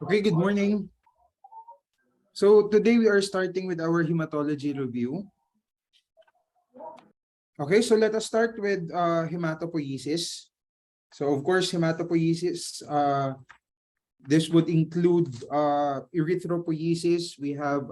Okay, good morning. So today we are starting with our hematology review. Okay, so let us start with hematopoiesis. So of course, hematopoiesis, this would include erythropoiesis. We have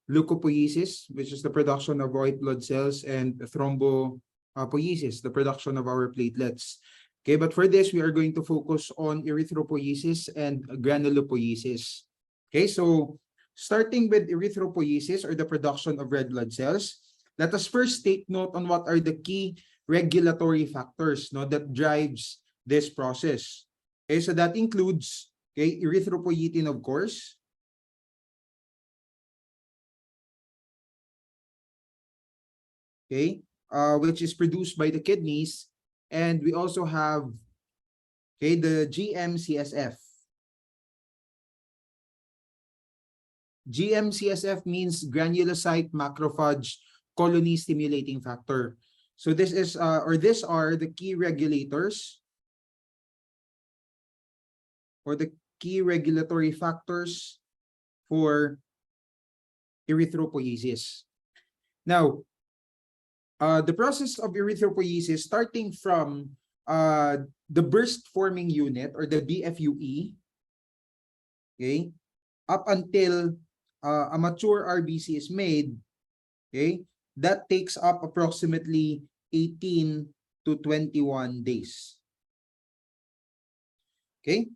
leukopoiesis, which is the production of white blood cells, and thrombopoiesis, the production of our platelets. Okay, but for this, we are going to focus on erythropoiesis and granulopoiesis. Okay, so starting with erythropoiesis, or the production of red blood cells, let us first take note on what are the key regulatory factors that drives this process. Okay, so that includes erythropoietin, of course. Okay, which is produced by the kidneys, and we also have the GM-CSF. GM-CSF means granulocyte macrophage colony stimulating factor. So this is these are the key regulators, or the key regulatory factors for erythropoiesis. Now, the process of erythropoiesis, starting from the burst forming unit, or the BFUE, okay, up until a mature RBC is made, okay, that takes up approximately 18 to 21 days. Okay,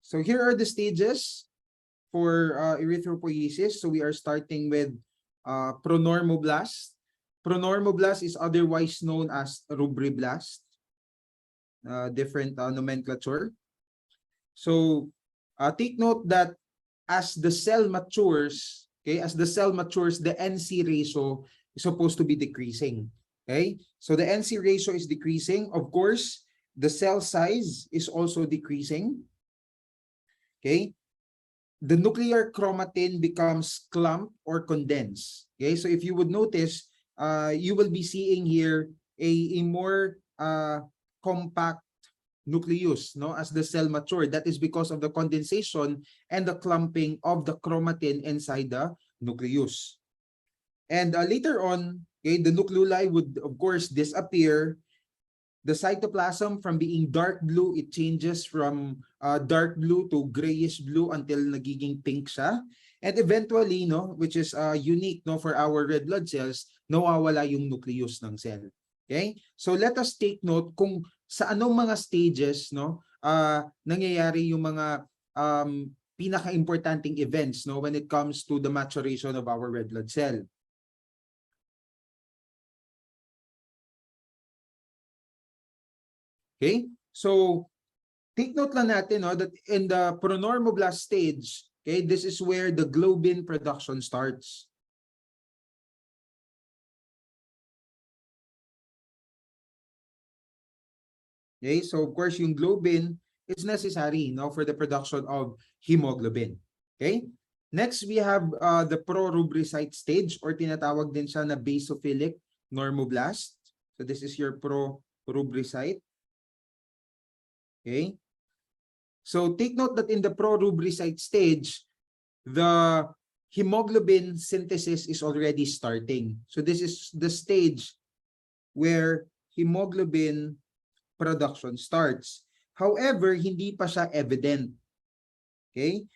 so here are the stages for erythropoiesis. So we are starting with pronormoblast. Pronormoblast is otherwise known as rubriblast, different nomenclature. So take note that as the cell matures, the NC ratio is supposed to be decreasing. Okay, so the NC ratio is decreasing. Of course, the cell size is also decreasing. Okay, the nuclear chromatin becomes clumped or condensed. Okay, so if you would notice, you will be seeing here a more compact nucleus, as the cell matured. That is because of the condensation and the clumping of the chromatin inside the nucleus. And later on, the nucleoli would of course disappear. The cytoplasm, from being dark blue, it changes from dark blue to grayish blue until nagiging pink siya. And eventually, which is unique for our red blood cells, nawawala yung nucleus ng cell. Okay? So let us take note kung sa anong mga stages nangyayari yung mga pinaka-importanting events when it comes to the maturation of our red blood cell. Okay? So take note lang natin that in the pronormoblast stage, this is where the globin production starts. Okay, so of course yung globin is necessary for the production of hemoglobin. Okay? Next, we have the prorubricite stage, or tinatawag din siya na basophilic normoblast. So this is your prorubricite. Okay? So take note that in the prorubricite stage, the hemoglobin synthesis is already starting. So this is the stage where hemoglobin production starts. However, hindi pa siya evident. Okay?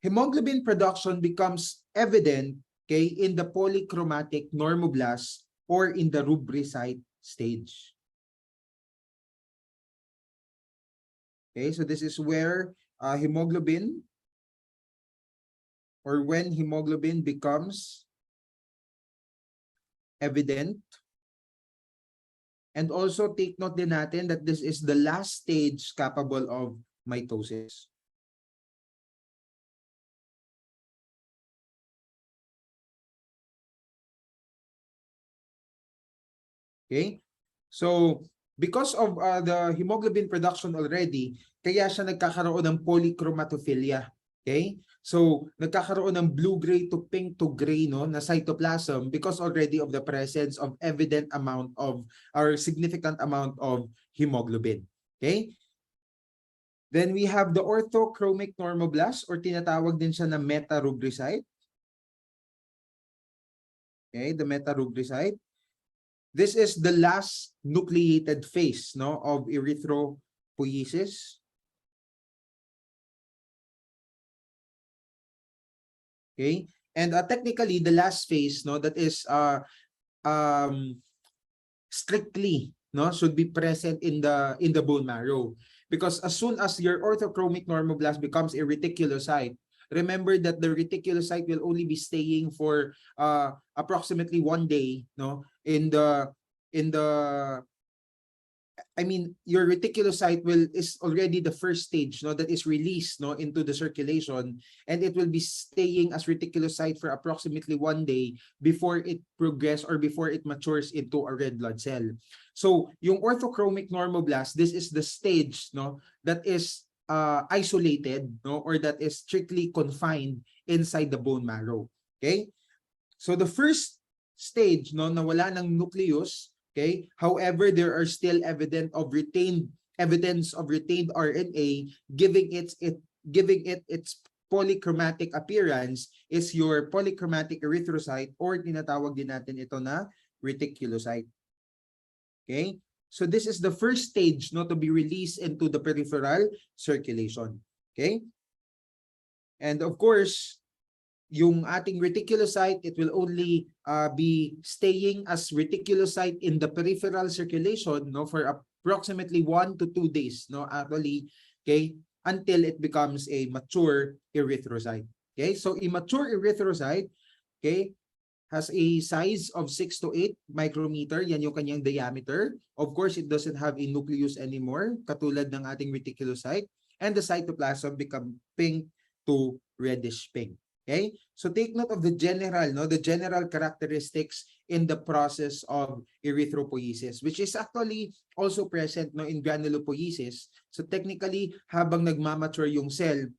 Hemoglobin production becomes evident, in the polychromatic normoblast or in the rubricite stage. Okay, so this is where hemoglobin, or when hemoglobin becomes evident. And also take note din natin that this is the last stage capable of mitosis. Okay? So because of the hemoglobin production already, kaya siya nagkakaroon ng polychromatophilia. Okay? So nagkakaroon ng blue-gray to pink to gray na cytoplasm because already of the presence of evident amount of, or significant amount of hemoglobin. Okay? Then we have the orthochromic normoblast or tinatawag din siya na metarubricite. Okay, the metarubricite. This is the last nucleated phase, no, of erythropoiesis. Okay, and technically the last phase, no, that is um, strictly, no, should be present in the bone marrow, because as soon as your orthochromic normoblast becomes a reticulocyte, remember that the reticulocyte will only be staying for approximately 1 day, no, in the I mean, your reticulocyte is already the first stage, no, that is released, no, into the circulation, and it will be staying as reticulocyte for approximately 1 day before it progress or before it matures into a red blood cell. So, yung orthochromic normoblast, this is the stage, no, that is isolated, no, or that is strictly confined inside the bone marrow. Okay? So the first stage, no, na wala ng nucleus. Okay? However, there are still evidence of retained RNA, giving it its polychromatic appearance is your polychromatic erythrocyte, or tinatawag din natin ito na reticulocyte. Okay? So this is the first stage, no, to be released into the peripheral circulation. Okay? And of course, yung ating reticulocyte, it will only be staying as reticulocyte in the peripheral circulation, no, for approximately 1 to 2 days, no, actually, okay, until it becomes a mature erythrocyte. Okay, so immature erythrocyte, okay, has a size of 6 to 8 micrometer. Yan yung kanyang diameter. Of course, it doesn't have a nucleus anymore, katulad ng ating reticulocyte, and the cytoplasm become pink to reddish pink. Okay? So take note of the general characteristics in the process of erythropoiesis, which is actually also present, no, in granulopoiesis. So technically, habang nagmamature yung cell,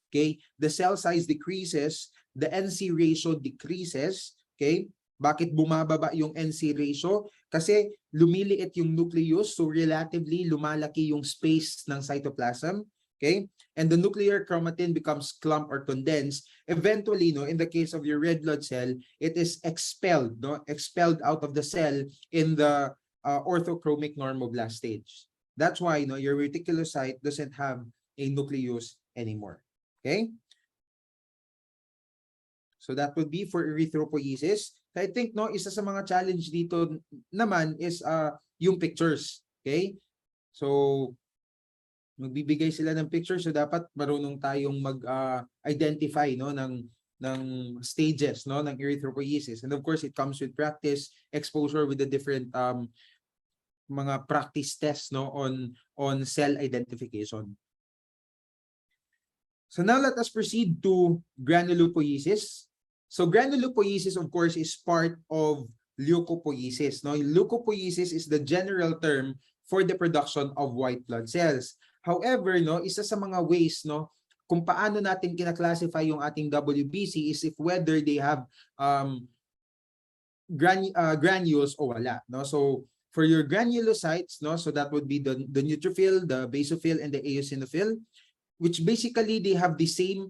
okay, the cell size decreases, the NC ratio decreases. Okay? Bakit bumababa yung NC ratio? Kasi lumiliit yung nucleus, so relatively lumalaki yung space ng cytoplasm. Okay? And the nuclear chromatin becomes clumped or condensed. Eventually, no, in the case of your red blood cell, it is expelled, no, expelled out of the cell in the orthochromic normoblast stage. That's why, no, your reticulocyte doesn't have a nucleus anymore. Okay? So that would be for erythropoiesis. I think, no, isa sa mga challenge dito naman is yung pictures. Okay? So magbibigay sila ng picture, so dapat marunong tayong mag-identify, no, ng stages, no, ng erythropoiesis. And of course, it comes with practice, exposure with the different mga practice tests, no, on cell identification. So now let us proceed to granulopoiesis. So granulopoiesis, of course, is part of leukopoiesis. No? Leukopoiesis is the general term for the production of white blood cells. However, no, isa sa mga ways, no, kung paano natin kinaklasify yung ating WBC is if whether they have granules o wala. No? So for your granulocytes, no, so that would be the neutrophil, the basophil, and the eosinophil, which basically they have the same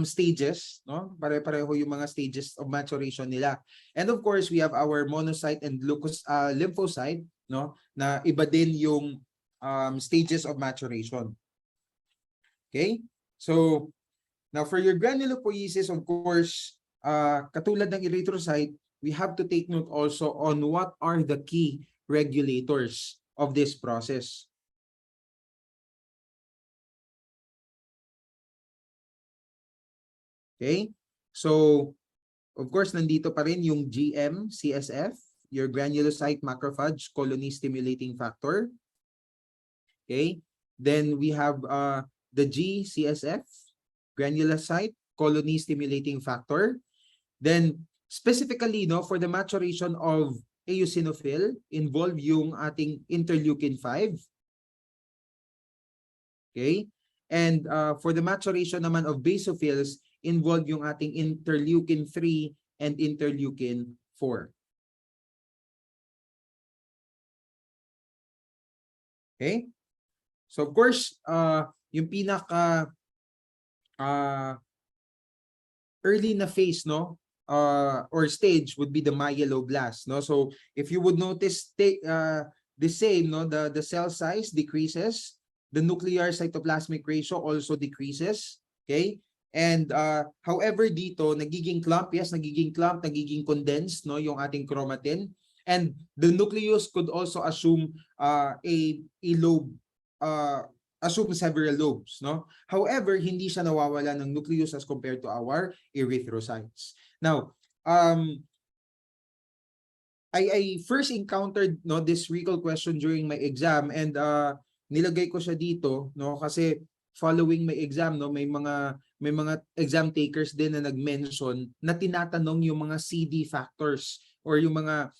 stages, no? Pare-pareho yung mga stages of maturation nila. And of course, we have our monocyte and lymphocyte, no? Na iba din yung stages of maturation. Okay? So, now for your granulopoiesis, of course, katulad ng erythrocyte, we have to take note also on what are the key regulators of this process. Okay? So, of course, nandito pa rin yung GM-CSF, your granulocyte macrophage colony stimulating factor. Okay? Then we have the G-CSF, granulocyte colony stimulating factor. Then, specifically, no, for the maturation of eosinophil, involve yung ating interleukin 5. Okay? And for the maturation naman of basophils, involve yung ating interleukin 3 and interleukin 4. Okay? So of course, yung pinaka early na phase, no, or stage would be the myeloblast, no. So if you would notice, the same, no, the cell size decreases, the nuclear cytoplasmic ratio also decreases, okay. And however dito nagiging clump, yes, nagiging clump, nagiging condensed, no, yung ating chromatin, and the nucleus could also assume a lobe, assume several lobes, no. However, hindi siya nawawala ng nucleus as compared to our erythrocytes. Now, I first encountered, no, this recall question during my exam, and nilagay ko siya dito, no, kasi following my exam, no, may mga exam takers din na nag-mention na tinatanong yung mga CD factors or yung mga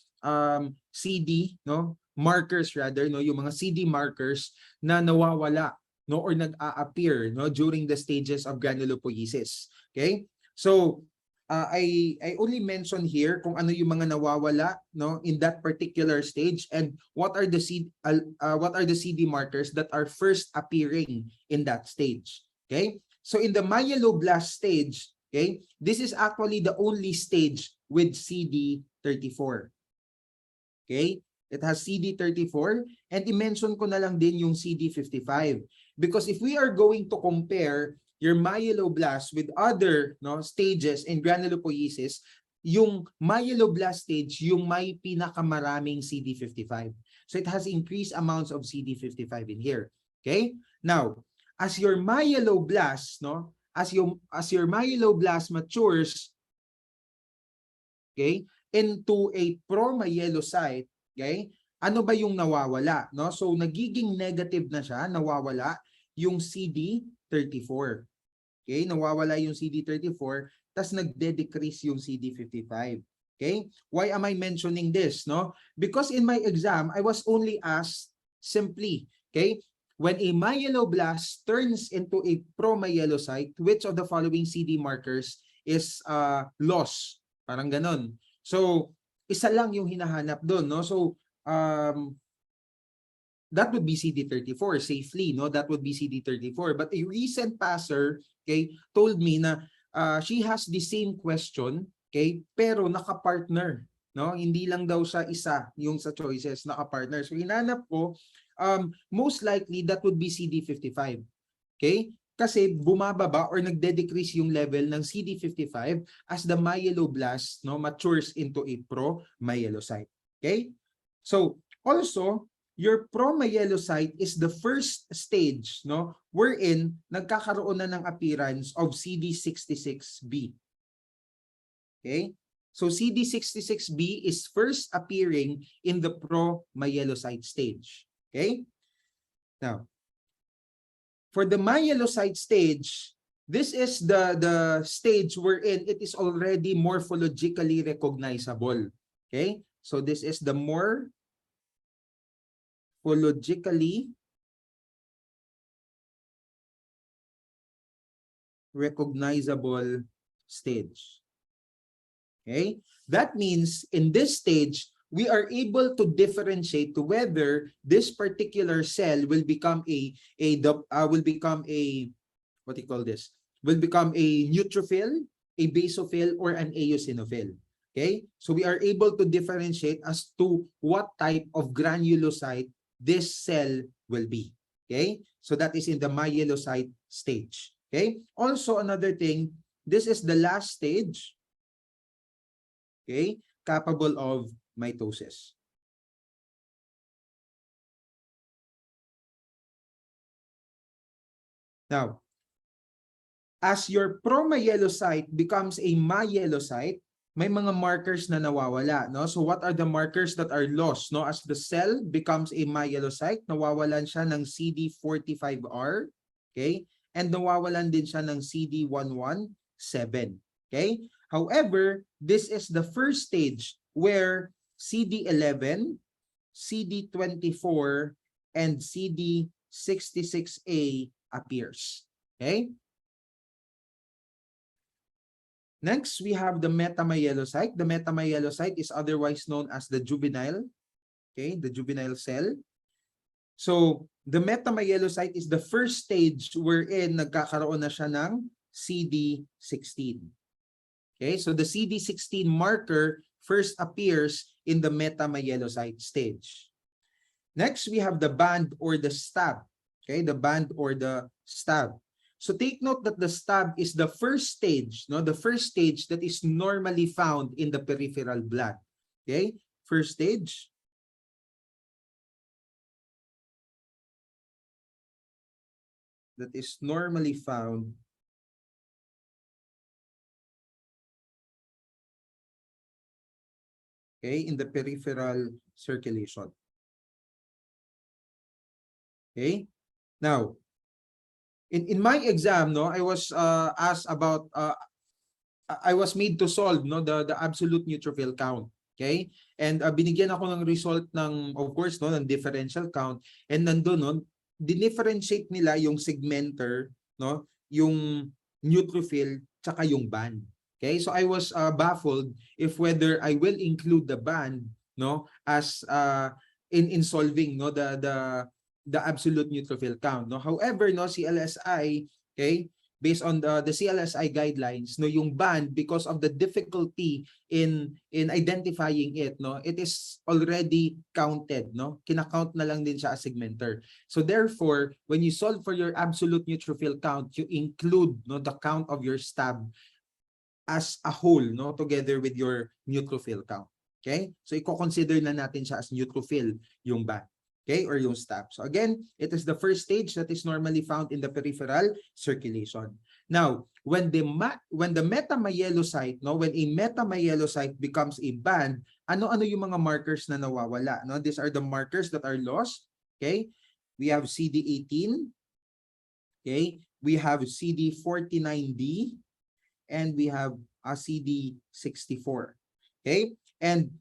CD, no, markers rather, no, yung mga CD markers na nawawala, no, or nag-a-appear, no, during the stages of granulopoiesis. Okay? So, I only mention here kung ano yung mga nawawala, no, in that particular stage, and what are the CD markers that are first appearing in that stage. Okay? So in the myeloblast stage, okay, this is actually the only stage with CD34. Okay? It has CD34, and i-mention ko na lang din yung CD55, because if we are going to compare your myeloblast with other, no, stages in granulopoiesis, yung myeloblast stage yung may pinakamaraming CD55. So it has increased amounts of CD55 in here. Okay? Now, as your myeloblast, no, as your myeloblast matures, okay, into a promyelocyte, okay, ano ba yung nawawala, no? So nagiging negative na siya, nawawala yung CD34. Okay, nawawala yung CD34, tas nagde-decrease yung CD55. Okay? Why am I mentioning this, no? Because in my exam, I was only asked simply, okay, when a myeloblast turns into a promyelocyte, which of the following CD markers is lost? Parang ganon. So, isa lang yung hinahanap doon, no? So, that would be CD34 safely, no? That would be CD34. But a recent passer, okay, told me na she has the same question, okay, pero naka-partner, no? Hindi lang daw siya isa yung sa choices, naka-partner. So hinanap ko, most likely that would be CD55. Okay? Kasi bumababa or nagde-decrease yung level ng CD55 as the myeloblast, no, matures into a promyelocyte. Okay? So, also, your promyelocyte is the first stage, no, wherein nagkakaroon na ng appearance of CD66B. Okay? So CD66B is first appearing in the promyelocyte stage. Okay? Now, for the myelocyte stage, this is the stage wherein it is already morphologically recognizable. Okay? So this is the morphologically recognizable stage. Okay? That means in this stage, we are able to differentiate to whether this particular cell will become what do you call this? Will become a neutrophil, a basophil, or an eosinophil. Okay? So we are able to differentiate as to what type of granulocyte this cell will be. Okay? So that is in the myelocyte stage. Okay? Also another thing, this is the last stage, okay, capable of mitosis. Now, as your promyelocyte becomes a myelocyte, may mga markers na nawawala, no? So what are the markers that are lost, no? As the cell becomes a myelocyte, nawawalan siya ng CD45R, okay? And nawawalan din siya ng CD117, okay? However, this is the first stage where CD11, CD24, and CD66A appears. Okay? Next, we have the metamyelocyte. The metamyelocyte is otherwise known as the juvenile, okay, the juvenile cell. So, the metamyelocyte is the first stage wherein nagkakaroon na siya ng CD16. Okay, so the CD16 marker first appears in the metamyelocyte stage. Next, we have the band or the stab. Okay, the band or the stab. So take note that the stab is the first stage, no? The first stage that is normally found in the peripheral blood. Okay, first stage. That is normally found in the peripheral circulation. Okay, now in my exam, no, I was asked about I was made to solve, no, the absolute neutrophil count. Okay, and binigyan ako ng result ng, of course, no, ng differential count, and nandun, no, dinifferentiate nila yung segmenter, no, yung neutrophil tsaka yung band. Okay, so I was baffled if whether I will include the band, no, as in solving, no, the absolute neutrophil count, no. However, no, CLSI, okay, based on the CLSI guidelines, no, yung band, because of the difficulty in identifying it, no, it is already counted, no, kinakount na lang din siya as segmenter. So therefore, when you solve for your absolute neutrophil count, you include, no, the count of your stab as a whole, no, together with your neutrophil count. Okay, so i-consider na natin siya as neutrophil yung band. Okay, or yung stab. So again, it is the first stage that is normally found in the peripheral circulation. Now, when the metamyelocyte, no, when a metamyelocyte becomes a band, ano-ano yung mga markers na nawawala, no? These are the markers that are lost. Okay? We have CD18. Okay? We have CD49D, and we have a CD64. Okay? And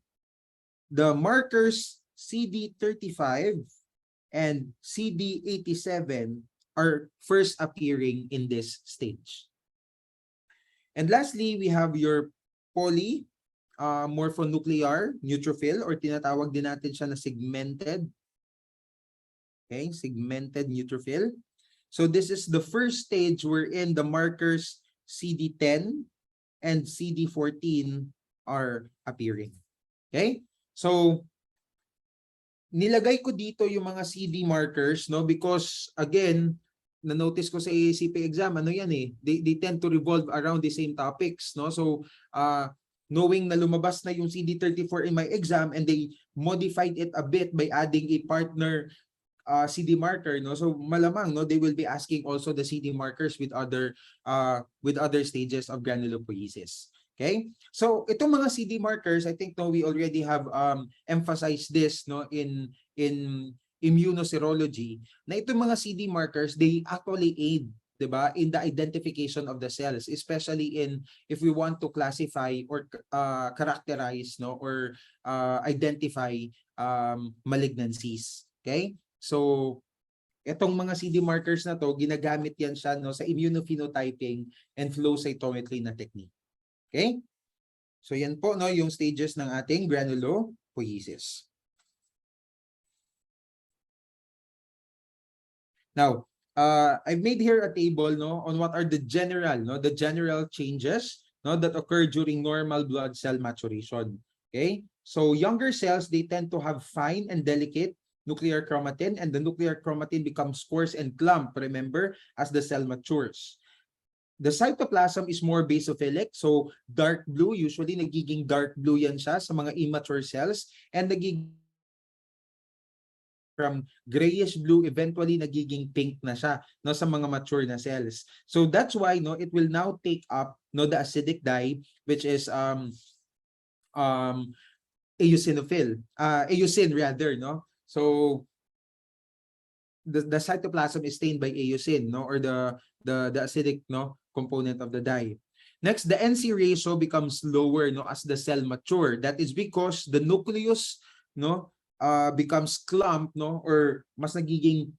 the markers CD35 and CD87 are first appearing in this stage. And lastly, we have your morphonuclear neutrophil, or tinatawag din natin siya na segmented. Okay, segmented neutrophil. So this is the first stage wherein the markers CD10 and CD14 are appearing. Okay? So nilagay ko dito yung mga CD markers, no, because again, na-notice ko sa AACP exam, ano yan they tend to revolve around the same topics, no. So knowing na lumabas na yung CD34 in my exam and they modified it a bit by adding a partner CD marker, no, so malamang, no, they will be asking also the CD markers with other stages of granulopoiesis. Okay, so itong mga CD markers, I think, no, we already have emphasized this, no, in immunoserology, na itong mga CD markers, they actually aid, diba, in the identification of the cells, especially in if we want to classify or characterize, no, or identify malignancies. Okay, so itong mga CD markers na to, ginagamit yan siya, no, sa immunophenotyping and flow cytometry na technique. Okay? So yan po, no, yung stages ng ating granulopoiesis. Now, I've made here a table, no, on what are the general changes, no, that occur during normal blood cell maturation. Okay? So younger cells, they tend to have fine and delicate nuclear chromatin, and the nuclear chromatin becomes coarse and clump, remember, as the cell matures. The cytoplasm is more basophilic, so dark blue, usually nagiging dark blue yan siya sa mga immature cells, and nagiging from grayish blue, eventually nagiging pink na siya, no, sa mga mature na cells. So that's why, no, it will now take up, no, the acidic dye, which is eosinophil, rather, no. So the cytoplasm is stained by eosin, no, or the acidic, no, component of the dye. Next, the NC ratio becomes lower, no, as the cell mature. That is because the nucleus, no, becomes clump, no, or mas nagiging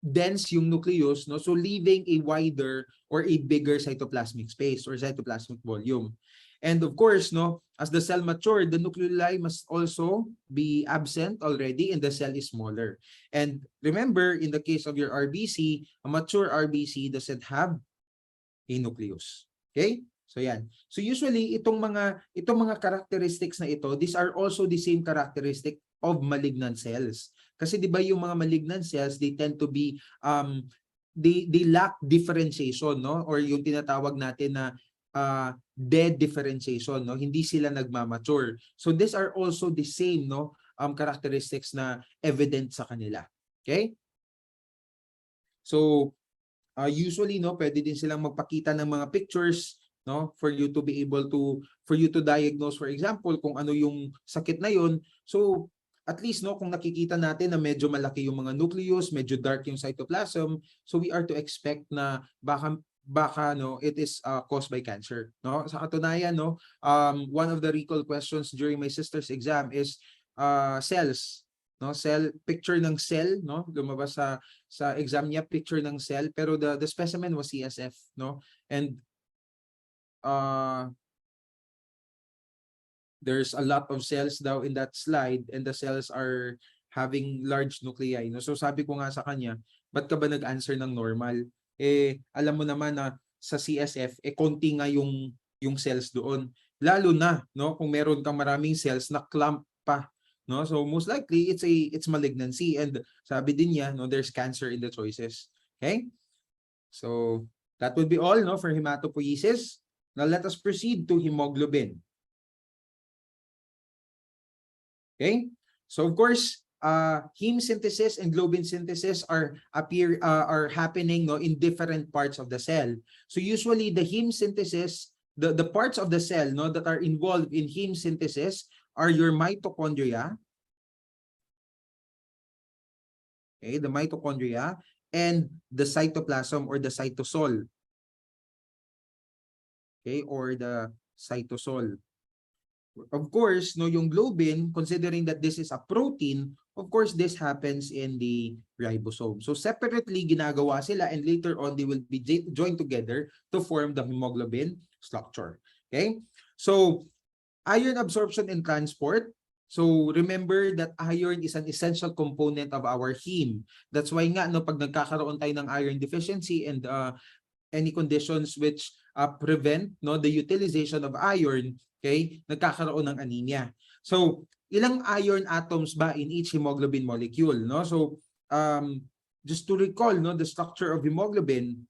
dense yung nucleus, no, so leaving a wider or a bigger cytoplasmic space or cytoplasmic volume. And of course, no, as the cell matured, the nucleoli must also be absent already and the cell is smaller. And remember, in the case of your RBC, a mature RBC doesn't have a nucleus. Okay? So yan. So usually itong mga characteristics na ito, these are also the same characteristic of malignant cells. Kasi 'di ba yung mga malignant cells, they tend to be they lack differentiation, no? Or yung tinatawag natin na dead differentiation, no? Hindi sila nagmamature. So these are also the same, no, characteristics na evident sa kanila. Okay? So usually, no, pwede din silang magpakita ng mga pictures, no, for you to be able to diagnose, for example, kung ano yung sakit na yun. So at least, no, kung nakikita natin na medyo malaki yung mga nucleus, medyo dark yung cytoplasm, so we are to expect na baka no, it is caused by cancer, no? Sa katunayan, no, one of the recall questions during my sister's exam is cells, no, picture ng cell, no, lumabas sa exam niya, picture ng cell, pero the specimen was CSF, no, and there's a lot of cells daw in that slide and the cells are having large nuclei, no. So sabi ko nga sa kanya, ba't ka ba nag-answer ng normal? Alam mo naman na sa CSF konti nga yung cells doon, lalo na, no, kung meron kang maraming cells na clump pa, no. So most likely it's malignancy, and sabi din niya, no, there's cancer in the choices. Okay? So that would be all, no, for hematopoiesis. Now let us proceed to hemoglobin. Okay? So of course, heme synthesis and globin synthesis are happening, no, in different parts of the cell. So usually the heme synthesis, the parts of the cell, no, that are involved in heme synthesis are your mitochondria. Okay, the mitochondria and the cytoplasm or the cytosol. Okay, or the cytosol. Of course, no, yung globin, considering that this is a protein, of course, this happens in the ribosome. So separately ginagawa sila and later on they will be joined together to form the hemoglobin structure. Okay? So iron absorption and transport. So remember that iron is an essential component of our heme. That's why nga, no, pag nagkakaroon tayo ng iron deficiency and any conditions which prevent, no, the utilization of iron, okay, nagkakaroon ng anemia. So ilang iron atoms ba in each hemoglobin molecule, no? So just to recall, no, the structure of hemoglobin,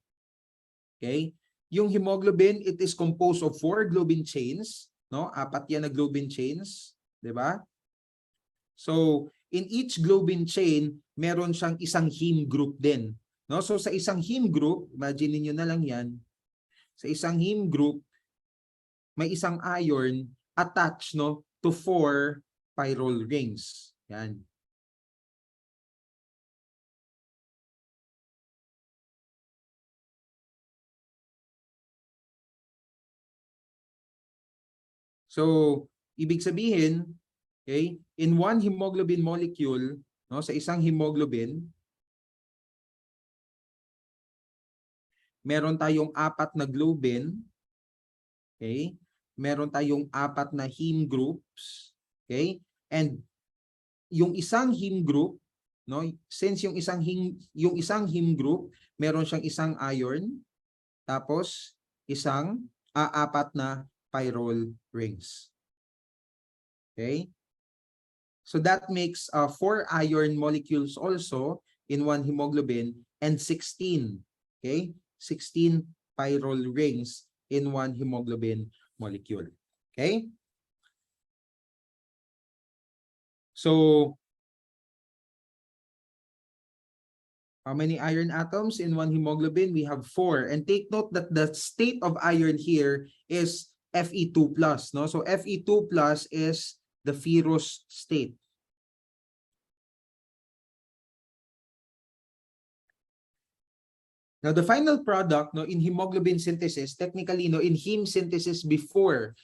okay, yung hemoglobin, it is composed of 4 globin chains, no? 4 yan na globin chains, 'di ba? So in each globin chain, meron siyang isang heme group din, no? So sa isang heme group, imagine niyo na lang 'yan. Sa isang heme group, may isang iron attached, no, to 4 pyrrole rings. Yan. So ibig sabihin, okay, in one hemoglobin molecule, no, sa isang hemoglobin, meron tayong 4 na globin, okay? Meron tayong 4 na heme groups, okay? And yung isang heme group, no, since yung isang heme group, meron siyang isang iron, tapos isang 4 na pyrrole rings. Okay? So that makes 4 iron molecules also in one hemoglobin and 16, okay? 16 pyrrole rings in one hemoglobin molecule. Okay? So how many iron atoms in one hemoglobin? We have 4. And take note that the state of iron here is Fe2+, no? So Fe2+ is the ferrous state. Now the final product, no, in hemoglobin synthesis, technically, no, in heme synthesis before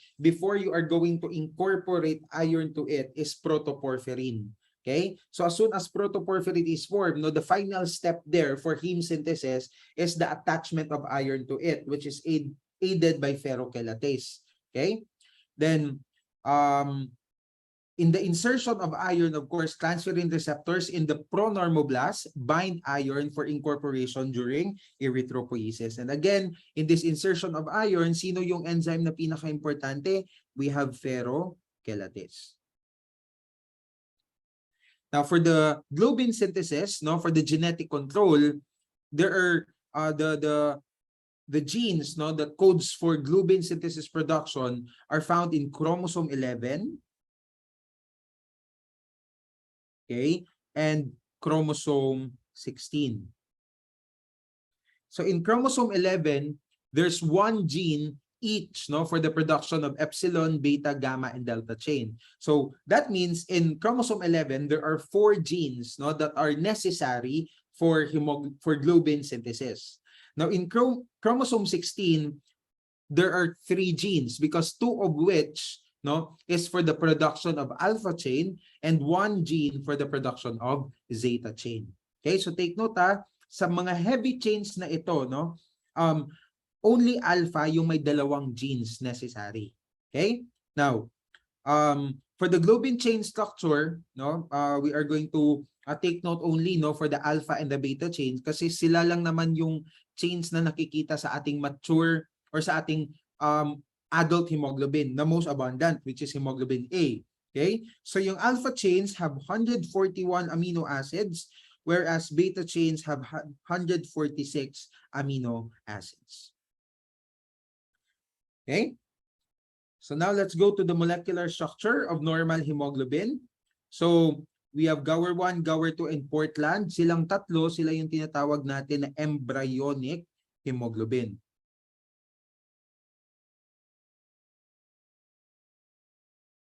you are going to incorporate iron to it is protoporphyrin. Okay? So as soon as protoporphyrin is formed, no, the final step there for heme synthesis is the attachment of iron to it, which is aided by ferrochelatase. Okay? Then in the insertion of iron, of course, transferrin receptors in the pronormoblast bind iron for incorporation during erythropoiesis. And again, in this insertion of iron, sino yung enzyme na pinaka-importante? We have ferrochelatase. Now, for the globin synthesis, no, for the genetic control, there are the genes, no, that codes for globin synthesis production are found in chromosome 11, okay, and chromosome 16. So in chromosome 11, there's one gene each, no, for the production of epsilon, beta, gamma, and delta chain. So that means in chromosome 11, there are 4 genes, no, that are necessary for globin synthesis. Now in chromosome 16, there are 3 genes because 2 of which, no, is for the production of alpha chain and 1 gene for the production of zeta chain. Okay, so take note sa mga heavy chains na ito, no, only alpha yung may 2 genes necessary. Okay? Now, for the globin chain structure, no, we are going to take note only, no, for the alpha and the beta chains kasi sila lang naman yung chains na nakikita sa ating mature or sa ating adult hemoglobin, the most abundant, which is hemoglobin A. Okay? So yung alpha chains have 141 amino acids, whereas beta chains have 146 amino acids. Okay? So now let's go to the molecular structure of normal hemoglobin. So we have GAWR1, GAWR2, and Portland. Silang tatlo, sila yung tinatawag natin na embryonic hemoglobin.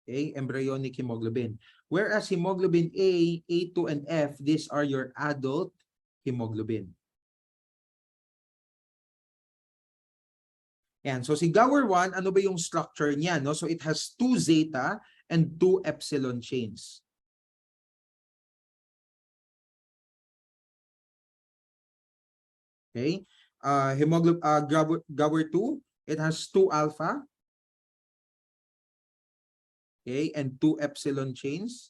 Okay, embryonic hemoglobin. Whereas hemoglobin A, A2, and F, these are your adult hemoglobin. Yan. So si GAWR1, ano ba yung structure niya? No? So it has 2 zeta and 2 epsilon chains. Okay? GAWR2, it has 2 alpha, okay, and 2 epsilon chains.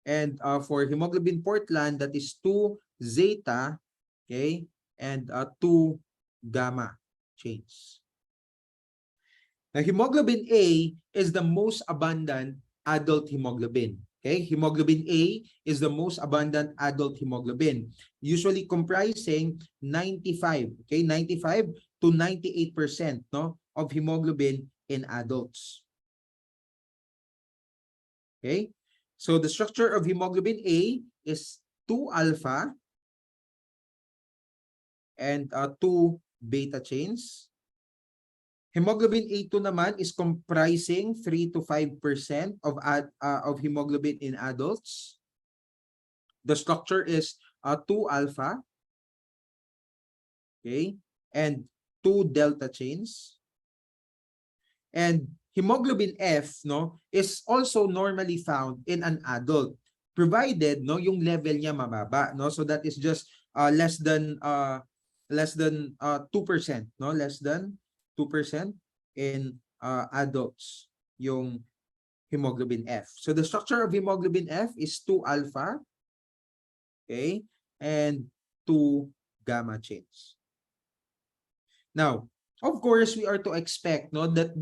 And for hemoglobin Portland, that is 2 zeta, okay, and 2 gamma chains. Now, hemoglobin A is the most abundant adult hemoglobin. Okay, hemoglobin A is the most abundant adult hemoglobin, usually comprising 95, okay, 95 to 98%, no, of hemoglobin in adults. Okay, so the structure of hemoglobin A is 2 alpha and 2 beta chains. Hemoglobin A2 naman is comprising 3 to 5% of hemoglobin in adults. The structure is 2 alpha, okay, and 2 delta chains. And hemoglobin F, no, is also normally found in an adult, provided, no, yung level niya mababa, no, so that is just less than 2%, no, less than 2% in adults yung hemoglobin F. So the structure of hemoglobin F is 2 alpha, okay, and 2 gamma chains. Now, of course, we are to expect, no, that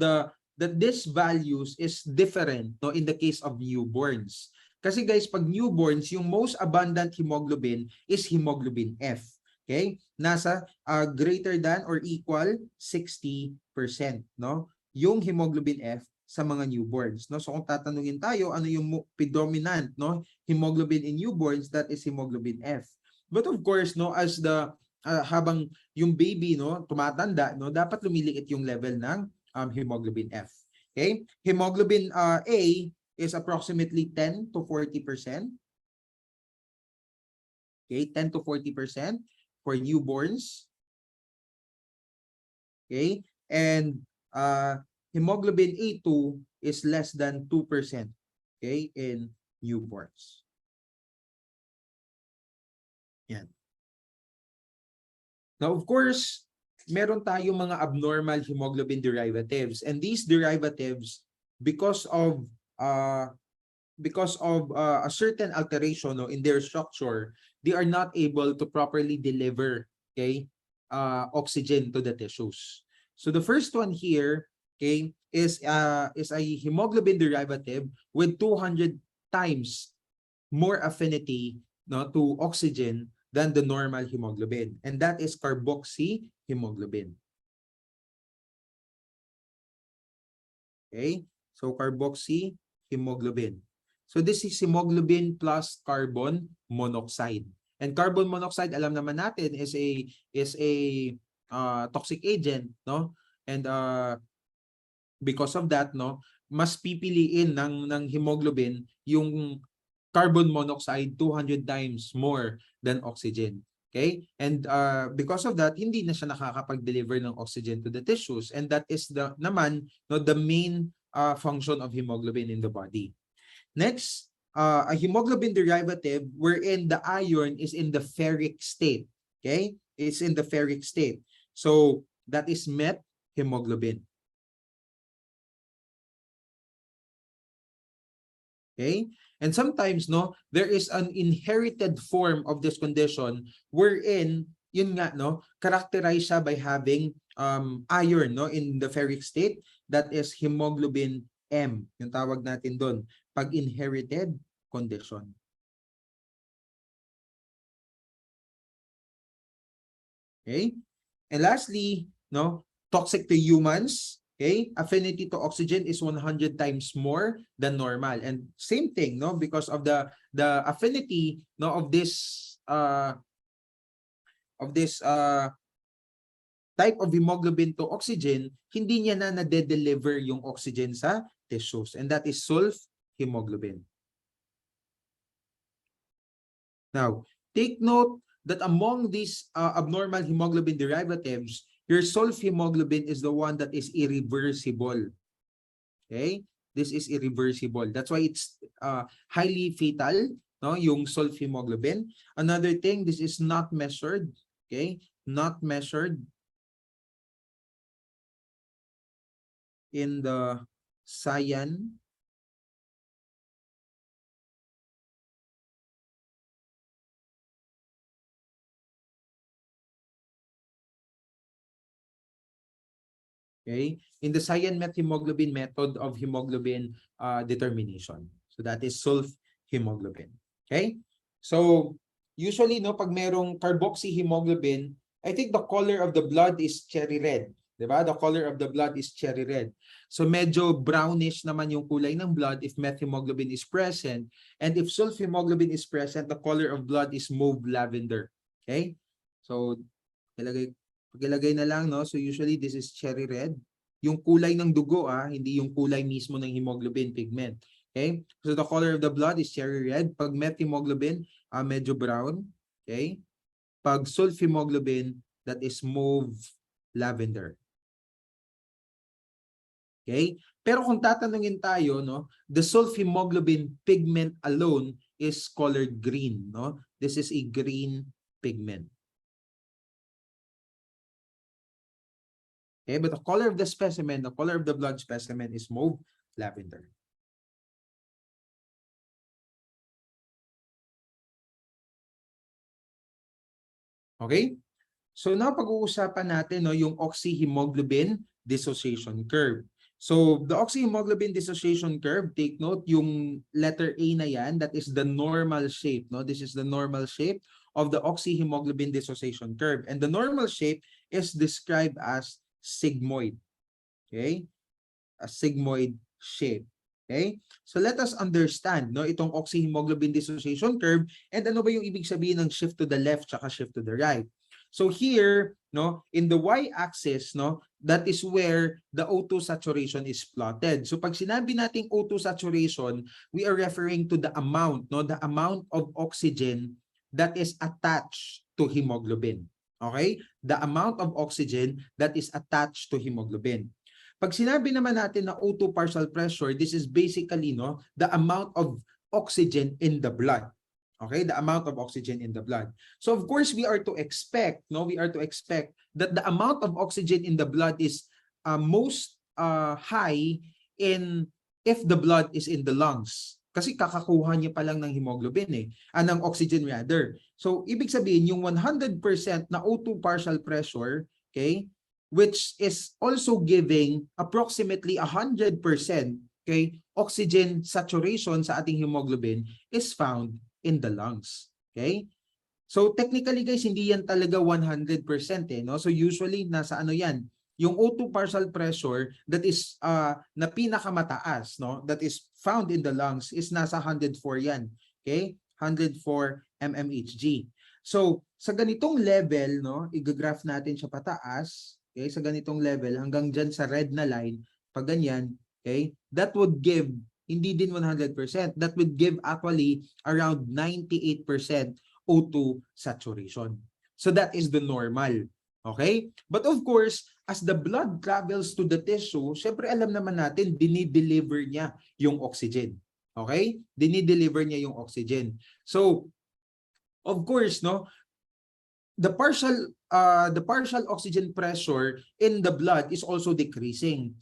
this values is different, no, in the case of newborns. Kasi guys, pag newborns, yung most abundant hemoglobin is hemoglobin F. Okay? Nasa greater than or equal 60%, no? Yung hemoglobin F sa mga newborns, no? So kung tatanungin tayo, ano yung predominant, no, hemoglobin in newborns, that is hemoglobin F. But of course, no, as the habang yung baby, no, tumatanda, no, dapat lumiliit yung level ng hemoglobin F. Okay? Hemoglobin A is approximately 10 to 40%. Okay, 10 to 40% for newborns. Okay? And hemoglobin A2 is less than 2%, okay, in newborns. Yan. Now, of course, meron tayong mga abnormal hemoglobin derivatives. And these derivatives, because of uh, a certain alteration, no, in their structure, they are not able to properly deliver, okay, oxygen to the tissues. So the first one here, okay, is a hemoglobin derivative with 200 times more affinity, no, to oxygen than the normal hemoglobin, and that is carboxy hemoglobin. Okay, so carboxy hemoglobin. So this is hemoglobin plus carbon monoxide. And carbon monoxide, alam naman natin, is a toxic agent, no? And because of that, no, mas pipiliin ng hemoglobin yung carbon monoxide 200 times more than oxygen. Okay? And because of that, hindi na siya nakakapag-deliver ng oxygen to the tissues, and that is the main function of hemoglobin in the body. Next, a hemoglobin derivative wherein the iron is in the ferric state. Okay? It's in the ferric state. So that is met hemoglobin. Okay? And sometimes, no, there is an inherited form of this condition wherein, yun nga, no, characterized siya by having iron, no, in the ferric state. That is hemoglobin M, yung tawag natin doon, pag inherited condition. Okay? And lastly, no, toxic to humans. Okay, affinity to oxygen is 100 times more than normal, and same thing, no, because of the affinity, no, of this type of hemoglobin to oxygen, hindi niya na nade-deliver yung oxygen sa tissues, and that is sulf hemoglobin. Now, take note that among these abnormal hemoglobin derivatives, your sulf hemoglobin is the one that is irreversible. Okay? This is irreversible. That's why it's highly fatal, no? Yung sulf hemoglobin. Another thing, this is not measured. Okay? Not measured in the cyan okay, in the cyan methemoglobin method of hemoglobin determination. So that is sulf hemoglobin. Okay? So usually, no, pag merong carboxy hemoglobin, I think the color of the blood is cherry red. Diba? The color of the blood is cherry red. So medyo brownish naman yung kulay ng blood if methemoglobin is present. And if sulf hemoglobin is present, the color of blood is mauve lavender. Okay? So ilagay na lang, no? So usually this is cherry red. Yung kulay ng dugo, hindi yung kulay mismo ng hemoglobin pigment. Okay? So the color of the blood is cherry red. Pag methemoglobin, medyo brown. Okay? Pag sulf hemoglobin, that is mauve lavender. Okay? Pero kung tatanungin tayo, no, the sulf hemoglobin pigment alone is colored green, no? This is a green pigment. Okay, but the color of the specimen, the color of the blood specimen is mauve lavender. Okay? So now pag-uusapan natin, no, yung oxyhemoglobin dissociation curve. So the oxyhemoglobin dissociation curve, take note yung letter A na yan, that is the normal shape, no? This is the normal shape of the oxyhemoglobin dissociation curve. And the normal shape is described as sigmoid. Okay? A sigmoid shape. Okay? So let us understand, no, itong oxyhemoglobin dissociation curve, and ano ba yung ibig sabihin ng shift to the left tsaka shift to the right. So here, no, in the y-axis, no, that is where the O2 saturation is plotted. So pag sinabi nating O2 saturation, we are referring to the amount, no, the amount of oxygen that is attached to hemoglobin. Okay? The amount of oxygen that is attached to hemoglobin. Pag sinabi naman natin na O2 partial pressure, this is basically, no, the amount of oxygen in the blood. Okay, the amount of oxygen in the blood. So of course we are to expect, no, we are to expect that the amount of oxygen in the blood is most high in if the blood is in the lungs. Kasi kakakuha niya pa lang ng hemoglobin ng oxygen rather. So ibig sabihin yung 100% na O2 partial pressure, okay, which is also giving approximately 100%, okay, oxygen saturation sa ating hemoglobin is found in the lungs. Okay? So technically guys, hindi yan talaga 100% no? So usually nasa ano yan? Yung O2 partial pressure that is na pinakamataas, no? That is found in the lungs is nasa 104 yan. Okay? 104 mmHg. So sa ganitong level, no, i-graph natin siya pataas, okay? Sa ganitong level hanggang diyan sa red na line, pag ganyan, okay? That would give hindi din 100%. That would give actually around 98% O2 saturation. So that is the normal. Okay? But of course, as the blood travels to the tissue, syempre alam naman natin, dinideliver niya yung oxygen. Okay? Dinideliver niya yung oxygen. So, of course, no, the partial oxygen pressure in the blood is also decreasing.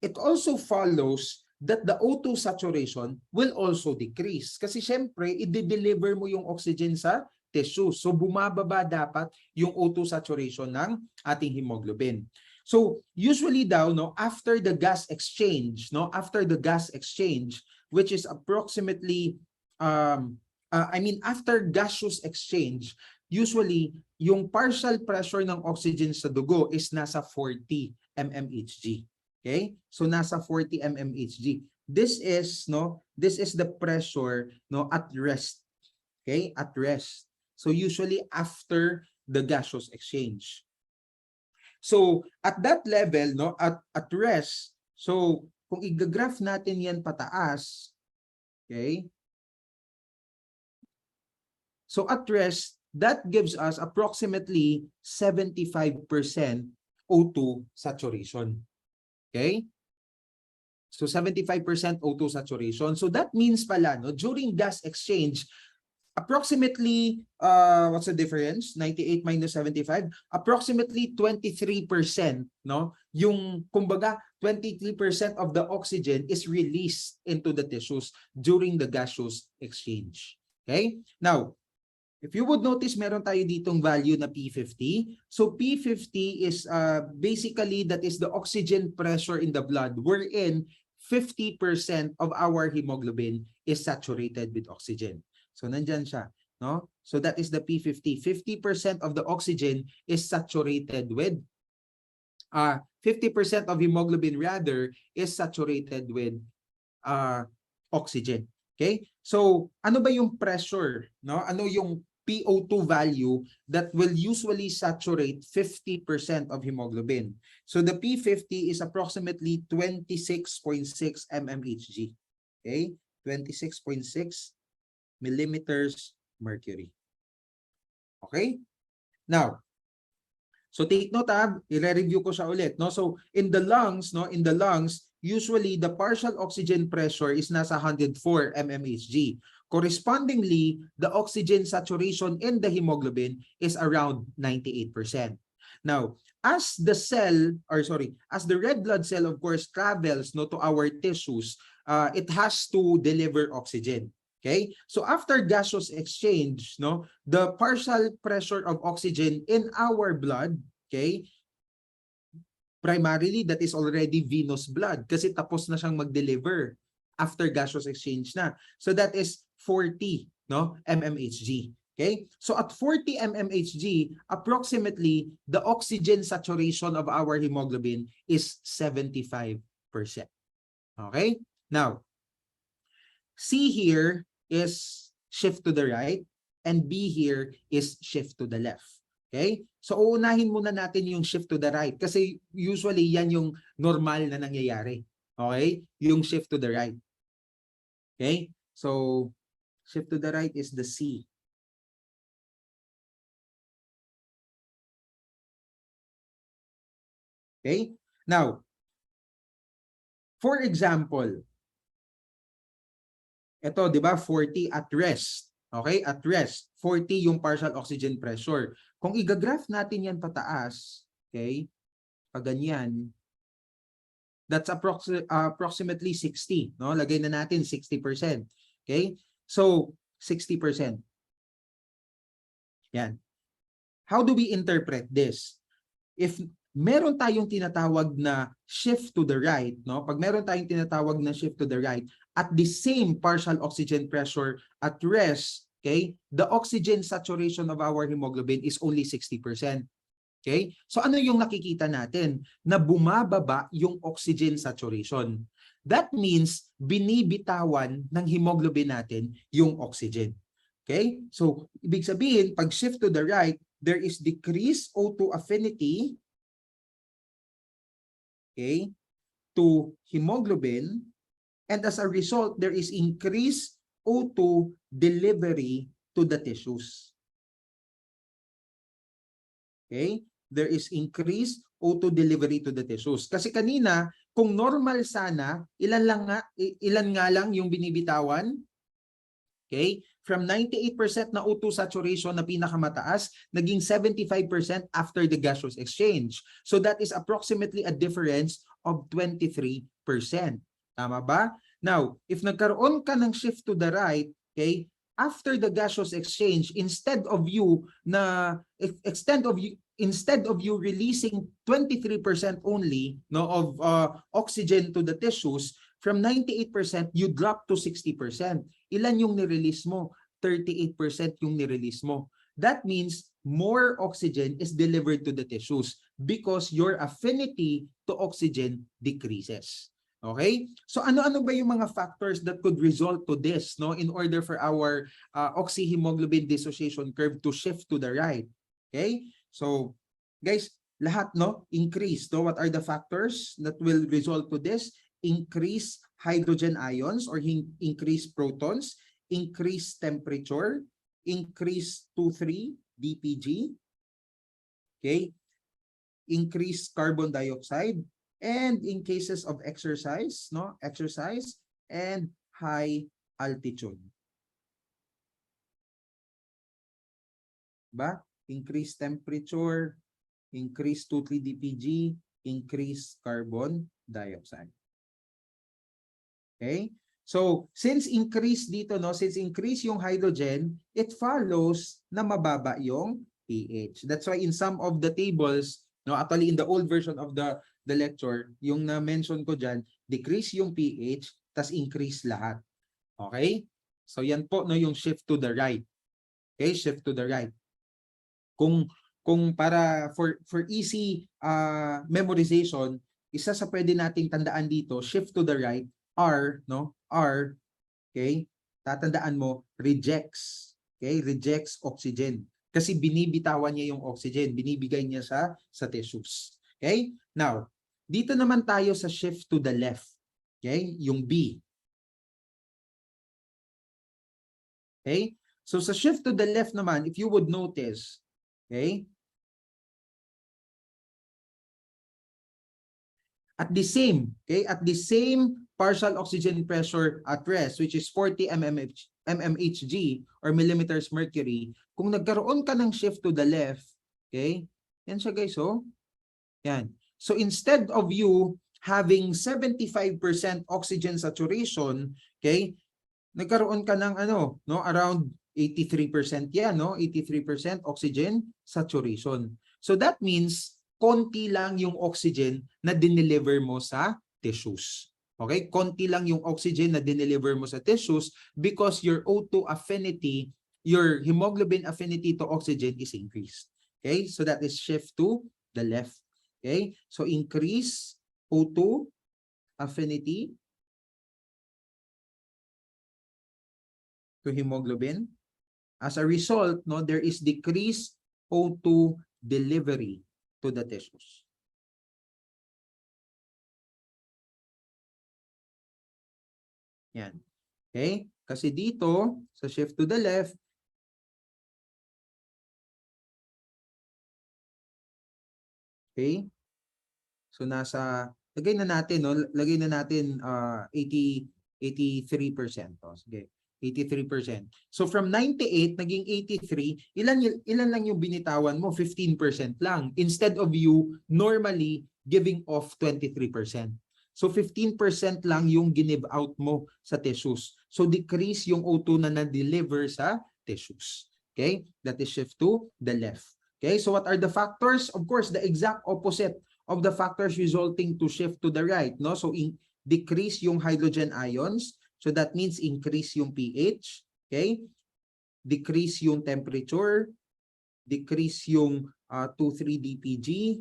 It also follows that the O2 saturation will also decrease. Kasi syempre, i-deliver mo yung oxygen sa tissue. So bumababa dapat yung O2 saturation ng ating hemoglobin. So usually daw, no, after the gas exchange, which is approximately after gaseous exchange, usually yung partial pressure ng oxygen sa dugo is nasa 40 mmHg. Okay? So nasa 40 mmHg. This is the pressure at rest. Okay? At rest. So usually after the gaseous exchange. So at that level, at rest, so kung i-graph natin yan pataas, okay? So at rest, that gives us approximately 75% O2 saturation. Okay? So 75% O2 saturation. So that means pala, no, during gas exchange, approximately, what's the difference? 98 minus 75? Approximately 23%, no? Yung, kumbaga, 23% of the oxygen is released into the tissues during the gaseous exchange. Okay? Now, if you would notice, meron tayo ditong value na P50. So P50 is basically that is the oxygen pressure in the blood wherein 50% of our hemoglobin is saturated with oxygen. So nandyan siya, no? So that is the P50. 50% of the oxygen is saturated with 50% of hemoglobin rather is saturated with oxygen. Okay? So ano ba yung pressure, no? Ano yung PO2 value that will usually saturate 50% of hemoglobin. So the P50 is approximately 26.6 mmHg. Okay? 26.6 millimeters mercury. Okay? Now, so take note, i-review ko siya ulit, no? So in the lungs, usually the partial oxygen pressure is nasa 104 mmHg. Correspondingly, the oxygen saturation in the hemoglobin is around 98%. Now, as the red blood cell of course travels to our tissues, it has to deliver oxygen. Okay? So after gaseous exchange, the partial pressure of oxygen in our blood, okay? Primarily that is already venous blood kasi tapos na siyang mag-deliver after gaseous exchange na. So that is 40, mmHg. Okay? So at 40 mmHg, approximately the oxygen saturation of our hemoglobin is 75%. Okay? Now, C here is shift to the right and B here is shift to the left. Okay? So uunahin muna natin yung shift to the right kasi usually yan yung normal na nangyayari. Okay? Yung shift to the right. Okay? So shift to the right is the C. Okay? Now, for example, ito, di ba, 40 at rest. Okay? At rest, 40 yung partial oxygen pressure. Kung igagraph natin yan pataas, okay? Pag ganyan, that's approximately 60, no? Lagay na natin 60%. Okay? So, 60%. Yan. How do we interpret this? If meron tayong tinatawag na shift to the right, no? Pag meron tayong tinatawag na shift to the right at the same partial oxygen pressure at rest, okay? The oxygen saturation of our hemoglobin is only 60%. Okay? So ano yung nakikita natin? Na bumababa yung oxygen saturation. That means binibitawan ng hemoglobin natin yung oxygen. Okay? So ibig sabihin, pag shift to the right, there is decreased O2 affinity, okay, to hemoglobin, and as a result, there is increased O2 delivery to the tissues. Okay? There is increased O2 delivery to the tissues. Kasi kanina, kung normal sana, ilan nga lang yung binibitawan? Okay? From 98% na O2 saturation na pinakamataas, naging 75% after the gaseous exchange. So that is approximately a difference of 23%. Tama ba? Now, if nagkaroon ka ng shift to the right, okay, after the gaseous exchange, instead of you releasing 23% only, no, of oxygen to the tissues, from 98% you drop to 60%. Ilan yung nirelease mo? 38% yung nirelease mo. That means more oxygen is delivered to the tissues because your affinity to oxygen decreases. Okay? So ano-ano ba yung mga factors that could result to this, no, in order for our oxyhemoglobin dissociation curve to shift to the right? Okay? So guys, lahat, no, increase. So what are the factors that will result to this? Increase hydrogen ions or increase protons, increase temperature, increase 2,3 DPG, okay, increase carbon dioxide, and in cases of exercise, no, exercise and high altitude. Ba? Increase temperature, increase 2,3 DPG, increase carbon dioxide. Okay? So, since increase dito, no, since increase yung hydrogen, it follows na mababa yung pH. That's why in some of the tables, no, actually in the old version of the lecture, yung na-mention ko dyan, decrease yung pH, tas increase lahat. Okay? So, yan po, no, yung shift to the right. Okay? Shift to the right. Kung para for easy memorization, isa sa pwede nating tandaan dito, shift to the right, R, no? R, okay? Tatandaan mo, rejects. Okay? Rejects oxygen. Kasi binibitawan niya yung oxygen, binibigay niya sa tissues. Okay? Now, dito naman tayo sa shift to the left. Okay? Yung B. Okay? So sa shift to the left naman, if you would notice, okay? At the same partial oxygen pressure at rest, which is 40 mmHg or millimeters mercury, kung nagkaroon ka ng shift to the left, okay, yan siya guys, oh. Yan. So instead of you having 75% oxygen saturation, okay, nagkaroon ka ng ano, no, around 83% yan, no, 83% oxygen saturation. So that means konti lang yung oxygen na dineliver mo sa tissues. Okay? Konti lang yung oxygen na dineliver mo sa tissues because your O2 affinity, your hemoglobin affinity to oxygen is increased. Okay? So that is shift to the left. Okay? So increase O2 affinity to hemoglobin. As a result, no, there is decreased O2 delivery to the tissues. Yan. Okay? Kasi dito, sa shift to the left, okay? So nasa, lagay na natin 83%. Oh, sige. 83%. So from 98 naging 83, ilan lang yung binitawan mo? 15% lang instead of you normally giving off 23%. So 15% lang yung give out mo sa tissues. So decrease yung O2 na na-deliver sa tissues. Okay? That is shift to the left. Okay? So what are the factors? Of course, the exact opposite of the factors resulting to shift to the right, no? So decrease yung hydrogen ions. So that means increase yung pH, okay? Decrease yung temperature, decrease yung 2,3-DPG,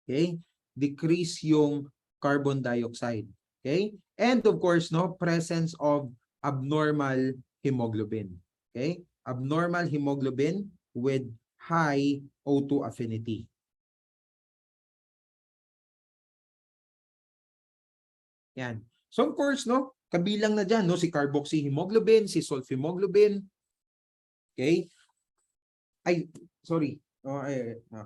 okay? Decrease yung carbon dioxide, okay? And of course, no, presence of abnormal hemoglobin, okay? Abnormal hemoglobin with high O2 affinity. Yan. So of course, no, kabilang na dyan, no, si carboxyhemoglobin, si sulfhemoglobin. Okay? Ay, sorry. Oh,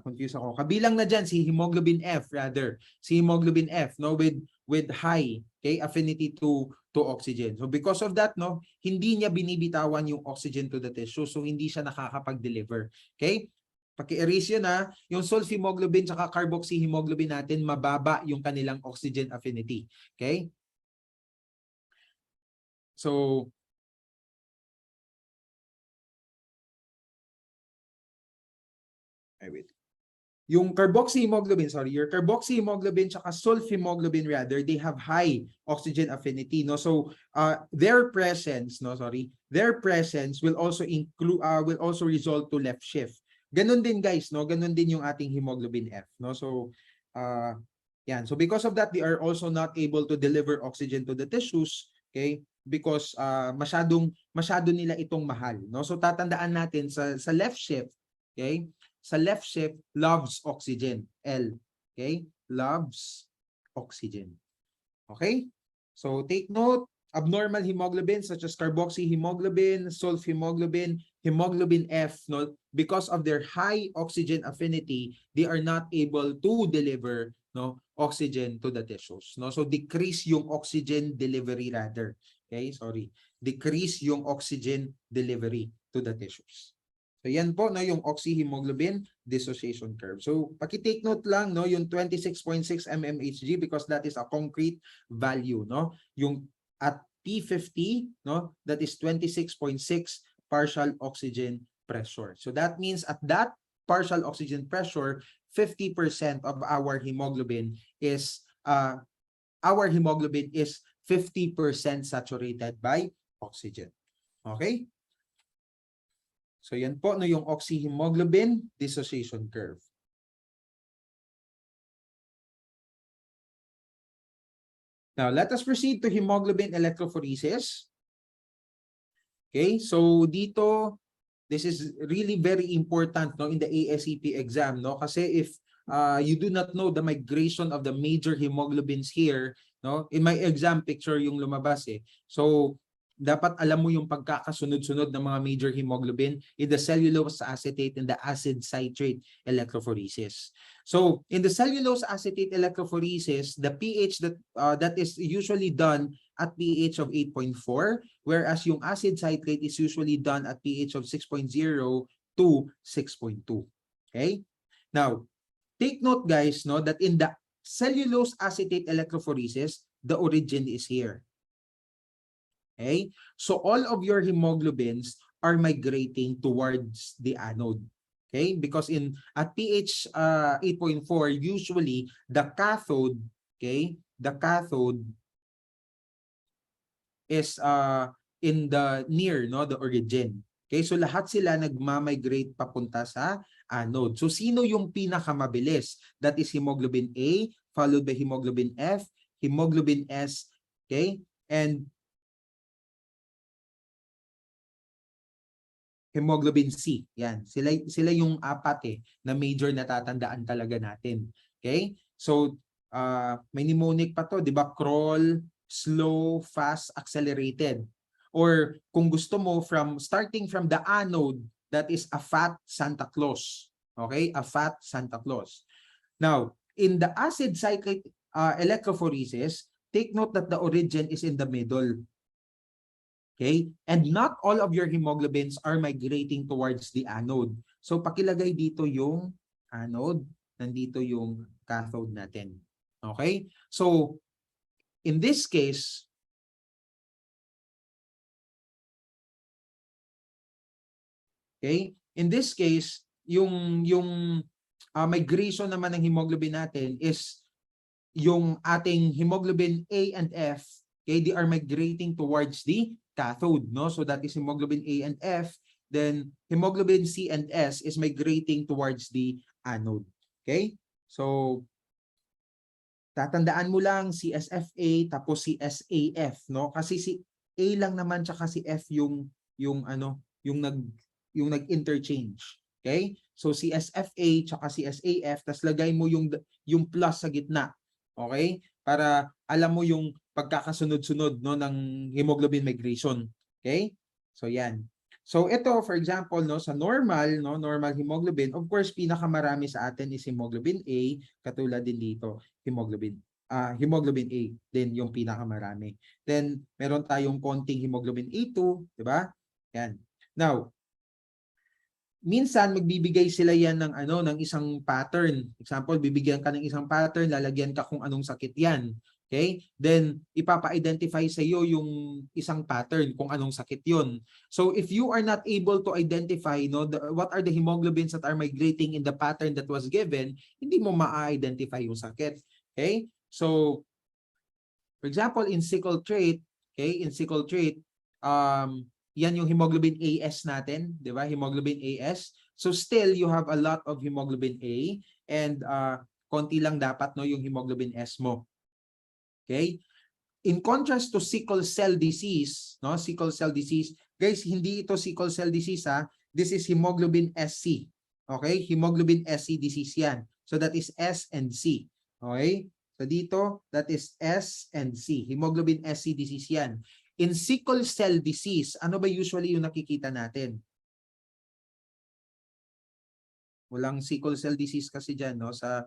confused ako. Kabilang na dyan si hemoglobin F rather. Si hemoglobin F, no, with high, okay, affinity to oxygen. So because of that, no, hindi niya binibitawan yung oxygen to the tissue. So hindi siya nakakapag-deliver. Okay? Paki-erase yun na, yung sulfhemoglobin at carboxyhemoglobin natin, mababa yung kanilang oxygen affinity. Okay? So, wait. Yung carboxyhemoglobin, your carboxyhemoglobin tsaka sulfhemoglobin rather, they have high oxygen affinity, no? So, their presence will also include will also result to left shift. Ganun din guys, no? Ganun din yung ating hemoglobin F, no? So, yan. So because of that, they are also not able to deliver oxygen to the tissues, okay? Because masyado nila itong mahal, no? So tatandaan natin sa left shift, okay? Sa left shift, loves oxygen, L. Okay? Loves oxygen. Okay? So take note, abnormal hemoglobin such as carboxyhemoglobin, sulfhemoglobin, hemoglobin F, no, because of their high oxygen affinity, they are not able to deliver, no, oxygen to the tissues, no? So decrease yung oxygen delivery rather. Okay? Sorry. Decrease yung oxygen delivery to the tissues. So yan po, no, yung oxyhemoglobin dissociation curve. So paki-take note lang, no, yung 26.6 mmHg because that is a concrete value, no? Yung at P50, no, that is 26.6 partial oxygen pressure. So that means at that partial oxygen pressure, 50% of our hemoglobin is 50% saturated by oxygen. Okay? So yan po, no, yung oxyhemoglobin dissociation curve. Now, let us proceed to hemoglobin electrophoresis. Okay, so dito, this is really very important, no, in the ASEP exam, no, kasi if you do not know the migration of the major hemoglobins here, no, in my exam picture yung lumabas eh. So dapat alam mo yung pagkakasunod-sunod ng mga major hemoglobin in the cellulose acetate and the acid citrate electrophoresis. So in the cellulose acetate electrophoresis, the pH that is usually done at pH of 8.4, whereas yung acid citrate is usually done at pH of 6.0 to 6.2. Okay? Now, take note guys, no, that in the cellulose acetate electrophoresis, the origin is here. Okay? So all of your hemoglobins are migrating towards the anode. Okay? Because at pH 8.4, usually the cathode, okay, the cathode is in the near, no, the origin. Okay? So lahat sila nagma-migrate papunta sa anode. So sino yung pinakamabilis? That is hemoglobin A followed by hemoglobin F, hemoglobin S, okay? And hemoglobin C. Yan. Sila yung apat na major na tatandaan talaga natin. Okay? So, may mnemonic pa to, di ba? Crawl, slow, fast, accelerated. Or kung gusto mo, starting from the anode, that is a fat Santa Claus. Okay? A fat Santa Claus. Now, in the acid cyclic electrophoresis, take note that the origin is in the middle. Okay? And not all of your hemoglobins are migrating towards the anode. So pakilagay dito yung anode, nandito yung cathode natin. Okay? So in this case, okay? In this case, yung migration naman ng hemoglobin natin is yung ating hemoglobin A and F, okay, they are migrating towards the cathode, no? So that is hemoglobin A and F. Then hemoglobin C and S is migrating towards the anode. Okay? So tatandaan mo lang si SFA tapos si SAF, no? Kasi si A lang naman tsaka si F yung ano, yung nag-interchange. Okay? So si SFA tsaka si SAF, tas lagay mo yung plus sa gitna. Okay? Para alam mo yung pagkakasunod-sunod, no, ng hemoglobin migration. Okay? So yan. So ito, for example, no, sa normal, no, normal hemoglobin, of course pinakamarami sa atin is hemoglobin A, katulad din dito hemoglobin A din yung pinakamarami. Then meron tayong konting hemoglobin A2, 'di ba? Yan. Now, minsan magbibigay sila yan ng ng isang pattern. Example, bibigyan ka ng isang pattern, lalagyan ka kung anong sakit yan. Okay? Then ipapa-identify sa iyo yung isang pattern kung anong sakit 'yon. So if you are not able to identify what are the hemoglobins that are migrating in the pattern that was given, hindi mo ma-identify yung sakit. Okay? So for example, in sickle trait, okay, in sickle trait, yan yung hemoglobin AS natin, di ba? Hemoglobin AS. So still, you have a lot of hemoglobin A and konti lang dapat no yung hemoglobin S mo. Okay? In contrast to sickle cell disease, no? Sickle cell disease, guys, hindi ito sickle cell disease ha. This is hemoglobin SC. Okay? Hemoglobin SC disease yan. So that is S and C. Okay? So dito, that is S and C. Hemoglobin SC disease yan. In sickle cell disease, ano ba usually yung nakikita natin? Walang sickle cell disease kasi dyan no, sa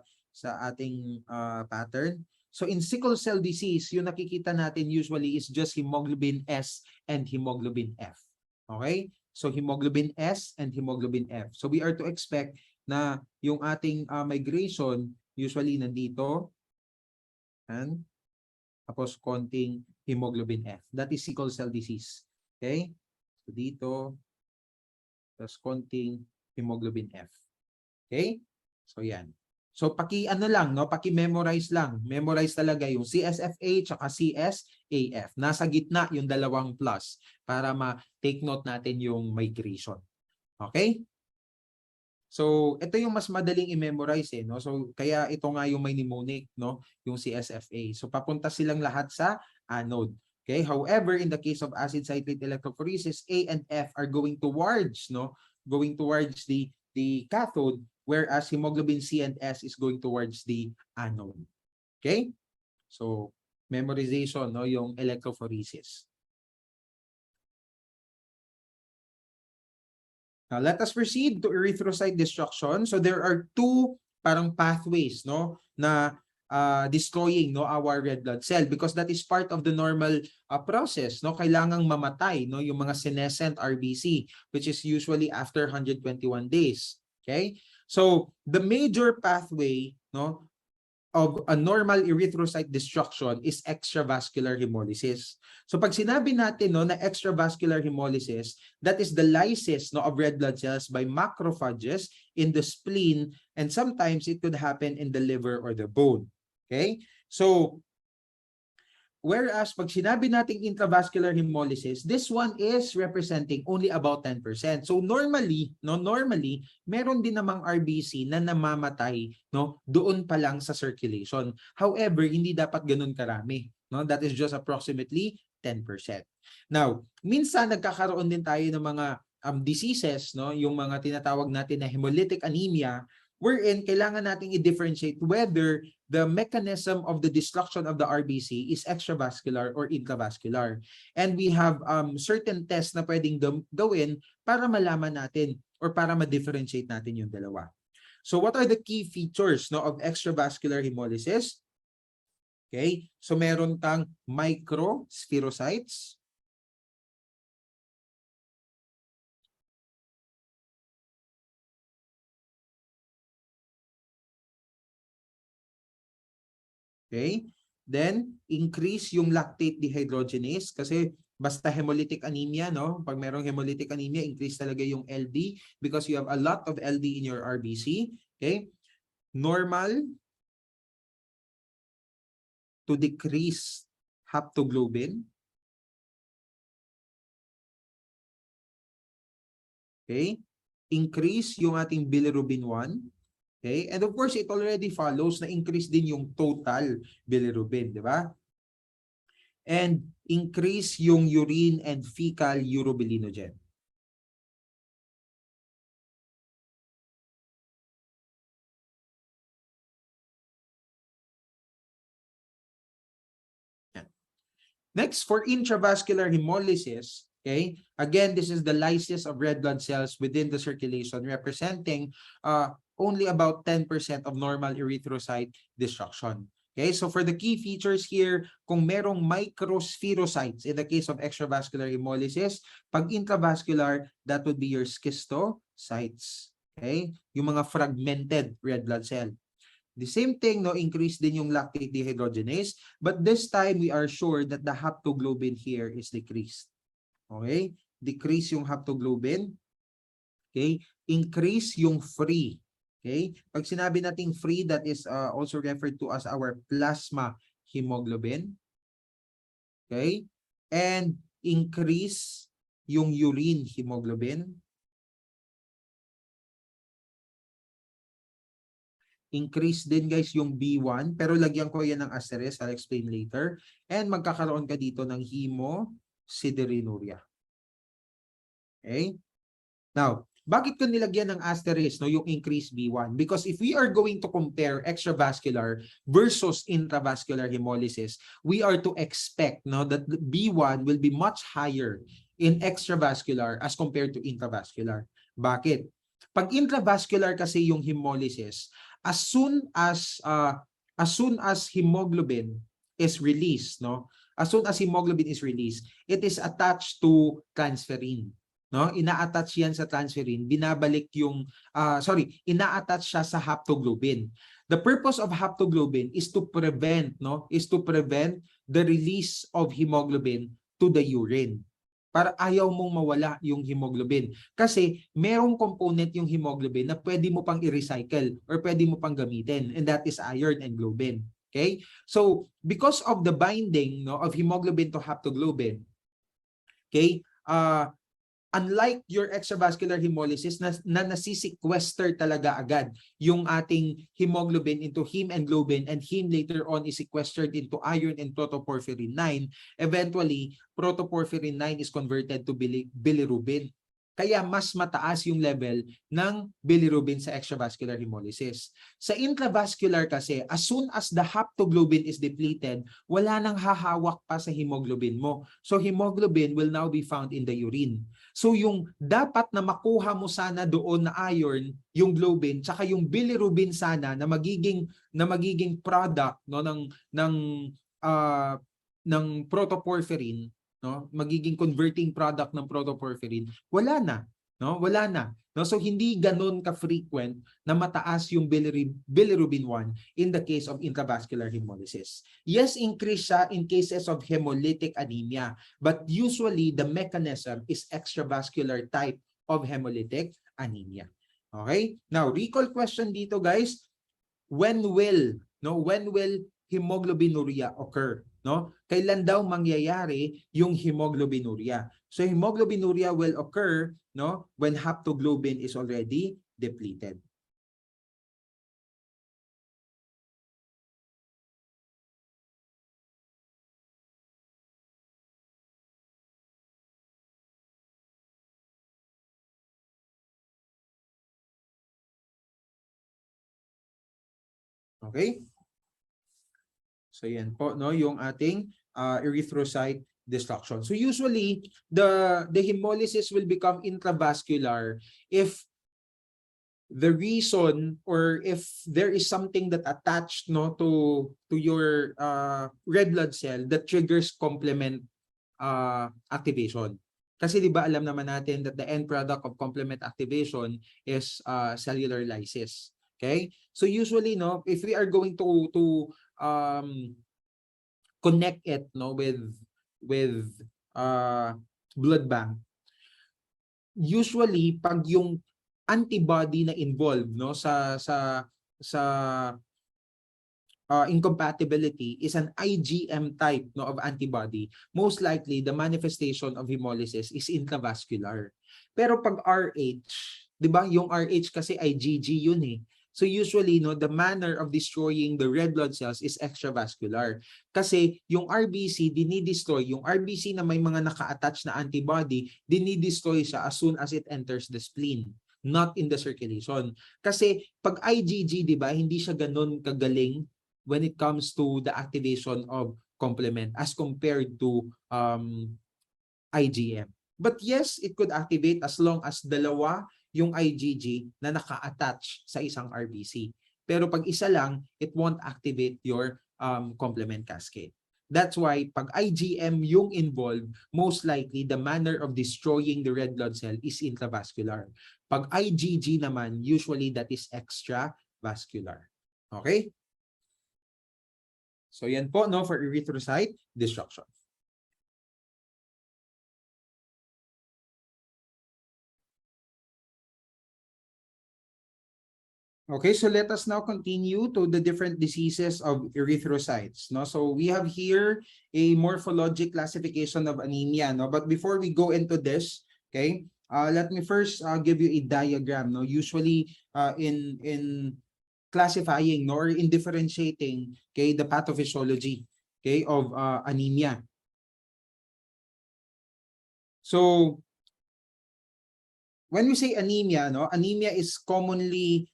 ating pattern. So in sickle cell disease, yung nakikita natin usually is just hemoglobin S and hemoglobin F. Okay? So hemoglobin S and hemoglobin F. So we are to expect na yung ating migration usually nandito. And tapos konting hemoglobin F. That is sickle cell disease. Okay? So dito, tapos konting hemoglobin F. Okay? So yan. So paki-ano lang, no? Paki-memorize lang. Memorize talaga yung CSFA tsaka CSAF. Nasa gitna yung dalawang plus para ma-take note natin yung migration. Okay? So, ito yung mas madaling i-memorize no. So, kaya ito nga yung may mnemonic, no, yung CSFA. So, papunta silang lahat sa anode. Okay? However, in the case of acid cyclate electrophoresis, A and F are going towards, the cathode, whereas hemoglobin C and S is going towards the anode. Okay? So, memorization, no, yung electrophoresis. Now, let us proceed to erythrocyte destruction. So there are two parang pathways, no, na destroying our red blood cell, because that is part of the normal process, no. Kailangang mamatay yung mga senescent RBC, which is usually after 121 days. Okay? So the major pathway, of a normal erythrocyte destruction is extravascular hemolysis. So pag sinabi natin na extravascular hemolysis, that is the lysis of red blood cells by macrophages in the spleen, and sometimes it could happen in the liver or the bone. Okay? So whereas pag sinabi nating intravascular hemolysis, this one is representing only about 10%. So normally, meron din namang RBC na namamatay doon pa lang sa circulation. However, hindi dapat ganoon karami, That is just approximately 10%. Now, minsan nagkakaroon din tayo ng mga diseases, yung mga tinatawag natin na hemolytic anemia, wherein kailangan nating i-differentiate whether the mechanism of the destruction of the RBC is extravascular or intravascular. And we have certain tests na pwedeng gawin para malaman natin or para ma-differentiate natin yung dalawa. So what are the key features of extravascular hemolysis? Okay, so meron kang microspherocytes. Okay? Then, increase yung lactate dehydrogenase kasi basta hemolytic anemia, no? Pag merong hemolytic anemia, increase talaga yung LD because you have a lot of LD in your RBC. Okay? Normal to decrease haptoglobin. Okay? Increase yung ating bilirubin 1. Okay? And of course, it already follows na increase din yung total bilirubin, di ba? And increase yung urine and fecal urobilinogen. Next, for intravascular hemolysis, okay, again, this is the lysis of red blood cells within the circulation representing only about 10% of normal erythrocyte destruction. Okay, so for the key features here, kung merong microspherocytes in the case of extravascular hemolysis, pag intravascular, that would be your schistocytes. Okay, yung mga fragmented red blood cell. The same thing, no, increase din yung lactate dehydrogenase, but this time we are sure that the haptoglobin here is decreased. Okay? Decrease yung haptoglobin. Okay? Increase yung free. Okay? Pag sinabi nating free, that is also referred to as our plasma hemoglobin. Okay? And increase yung urine hemoglobin. Increase din guys yung B1, pero lagyan ko yan ng asterisk, I'll explain later. And magkakaroon ka dito ng hemosideриnuria. Okay? Now, bakit ko nilagyan ng asterisk, no, yung increased B1? Because if we are going to compare extravascular versus intravascular hemolysis, we are to expect, no, that the B1 will be much higher in extravascular as compared to intravascular. Bakit? Pag intravascular kasi yung hemolysis, as soon as hemoglobin is released, no? As soon as hemoglobin is released, it is attached to transferrin. No, ina-attach yan sa transferrin, binabalik yung ina-attach siya sa haptoglobin. The purpose of haptoglobin is to prevent the release of hemoglobin to the urine. Para ayaw mong mawala yung hemoglobin. Kasi merong component yung hemoglobin na pwede mo pang i-recycle or pwede mo pang gamitin, and that is iron and globin. Okay? So, because of the binding, no, of hemoglobin to haptoglobin, okay, unlike your extravascular hemolysis na nasi-sequester talaga agad yung ating hemoglobin into heme and globin, and heme later on is sequestered into iron and protoporphyrin 9, eventually protoporphyrin 9 is converted to bilirubin. Kaya mas mataas yung level ng bilirubin sa extravascular hemolysis. Sa intravascular kasi, as soon as the haptoglobin is depleted, wala nang hahawak pa sa hemoglobin mo. So hemoglobin will now be found in the urine. So yung dapat na makuha mo sana doon na iron, yung globin, tsaka yung bilirubin sana na magiging product, no, ng protoporphyrin, no, magiging converting product ng protoporphyrin, wala na, no? Wala na. No, so hindi ganoon ka-frequent na mataas yung bilirubin 1 in the case of intravascular hemolysis. Yes, increase siya in cases of hemolytic anemia, but usually the mechanism is extravascular type of hemolytic anemia. Okay? Now, recall question dito guys, when will hemoglobinuria occur? No? Kailan daw mangyayari yung hemoglobinuria? So hemoglobinuria will occur, no, when haptoglobin is already depleted. Okay? So yan po, no, yung ating erythrocyte destruction. So usually the hemolysis will become intravascular if the reason, or if there is something that attached, no, to your red blood cell that triggers complement activation. Kasi 'di ba alam naman natin that the end product of complement activation is cellular lysis. Okay? So usually, no, if we are going to connect it no with blood bank, usually pag yung antibody na involved no sa incompatibility is an IgM type no of antibody, most likely the manifestation of hemolysis is intravascular. Pero pag RH, 'di ba? Yung RH kasi IgG yun eh. So usually no, the manner of destroying the red blood cells is extravascular. Kasi yung RBC dinidestroy, yung RBC na may mga naka-attach na antibody, dinidestroy siya as soon as it enters the spleen, not in the circulation. Kasi pag IgG, 'di ba, hindi siya ganoon kagaling when it comes to the activation of complement as compared to IgM. But yes, it could activate as long as dalawa yung IgG na naka-attach sa isang RBC. Pero pag isa lang, it won't activate your complement cascade. That's why pag IgM yung involved, most likely the manner of destroying the red blood cell is intravascular. Pag IgG naman, usually that is extravascular. Okay? So yan po no for erythrocyte destruction. Okay, so let us now continue to the different diseases of erythrocytes. No, so we have here a morphologic classification of anemia. No, but before we go into this, okay, let me first give you a diagram. No, usually in classifying no, or in differentiating okay the pathophysiology okay of anemia. So when we say anemia, no, anemia is commonly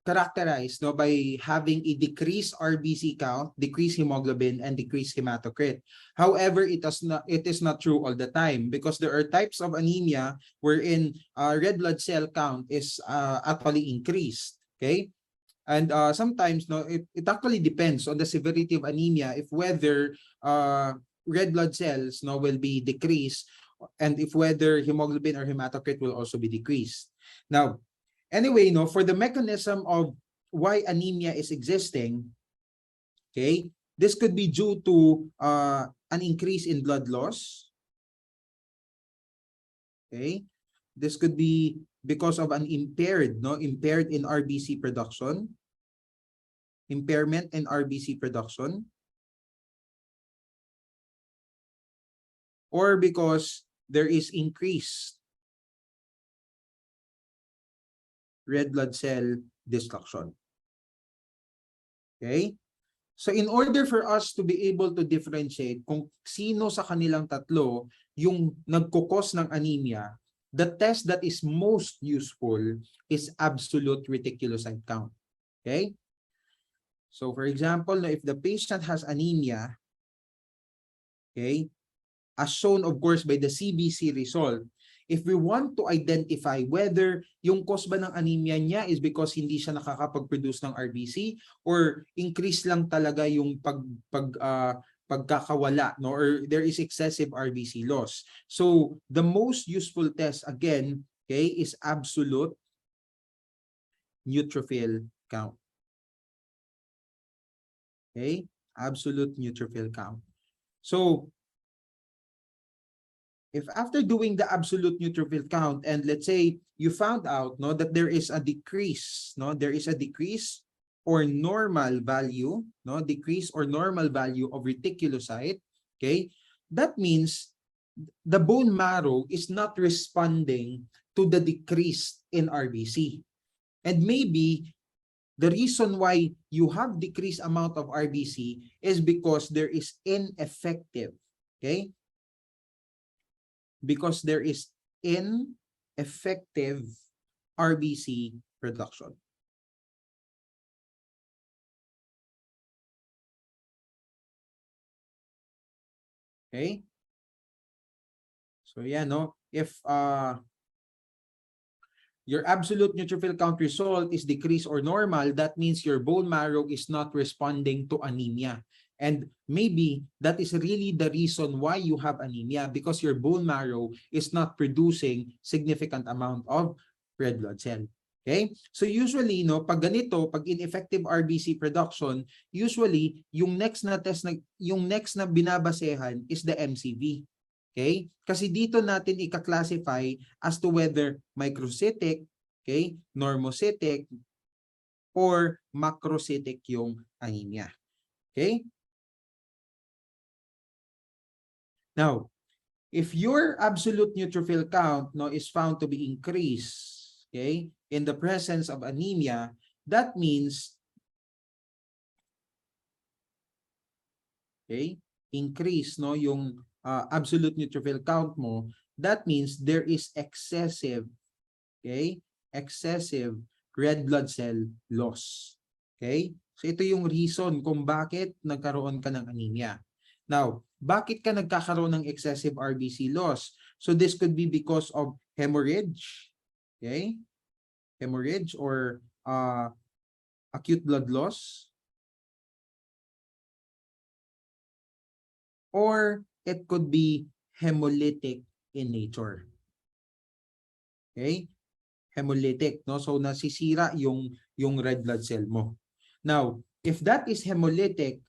characterized no by having a decreased RBC count, decreased hemoglobin, and decreased hematocrit. However, it is not true all the time because there are types of anemia wherein red blood cell count is actually increased. Okay, and sometimes no, it actually depends on the severity of anemia if whether red blood cells no will be decreased and if whether hemoglobin or hematocrit will also be decreased. Now, anyway, no, for the mechanism of why anemia is existing, okay, this could be due to an increase in blood loss. Okay, this could be because of an impaired in RBC production, impairment in RBC production, or because there is increased red blood cell destruction. Okay? So in order for us to be able to differentiate kung sino sa kanilang tatlo yung nagkukos ng anemia, the test that is most useful is absolute reticulocyte count. Okay? So for example, if the patient has anemia, okay, as shown of course by the CBC result, if we want to identify whether yung cause ba ng anemia niya is because hindi siya nakakapag-produce ng RBC or increase lang talaga yung pagkakawala no, or there is excessive RBC loss. So the most useful test again, okay, is absolute neutrophil count. Okay? Absolute neutrophil count. So if after doing the absolute neutrophil count and let's say you found out no that there is a decrease or normal value decrease or normal value of reticulocyte, okay, that means the bone marrow is not responding to the decrease in RBC, and maybe the reason why you have decreased amount of RBC is because there is ineffective, okay, because there is ineffective RBC production. Okay? So yeah, no, if your absolute neutrophil count result is decreased or normal, that means your bone marrow is not responding to anemia. And maybe that is really the reason why you have anemia, because your bone marrow is not producing significant amount of red blood cell. Okay? So usually, no, pag ganito, pag ineffective RBC production, usually yung next na test na yung next na binabasehan is the MCV. Okay? Kasi dito natin i-classify as to whether microcytic, okay, normocytic, or macrocytic yung anemia. Okay? Now, if your absolute neutrophil count, no, is found to be increased, okay, in the presence of anemia, that means, okay, increase, no, yung absolute neutrophil count mo, that means there is excessive, okay, excessive red blood cell loss. Okay? So ito yung reason kung bakit nagkaroon ka ng anemia. Now, bakit ka nagkakaroon ng excessive RBC loss? So this could be because of hemorrhage, okay? Hemorrhage or acute blood loss, or it could be hemolytic in nature. Okay? Hemolytic, no? So nasisira yung red blood cell mo. Now, if that is hemolytic,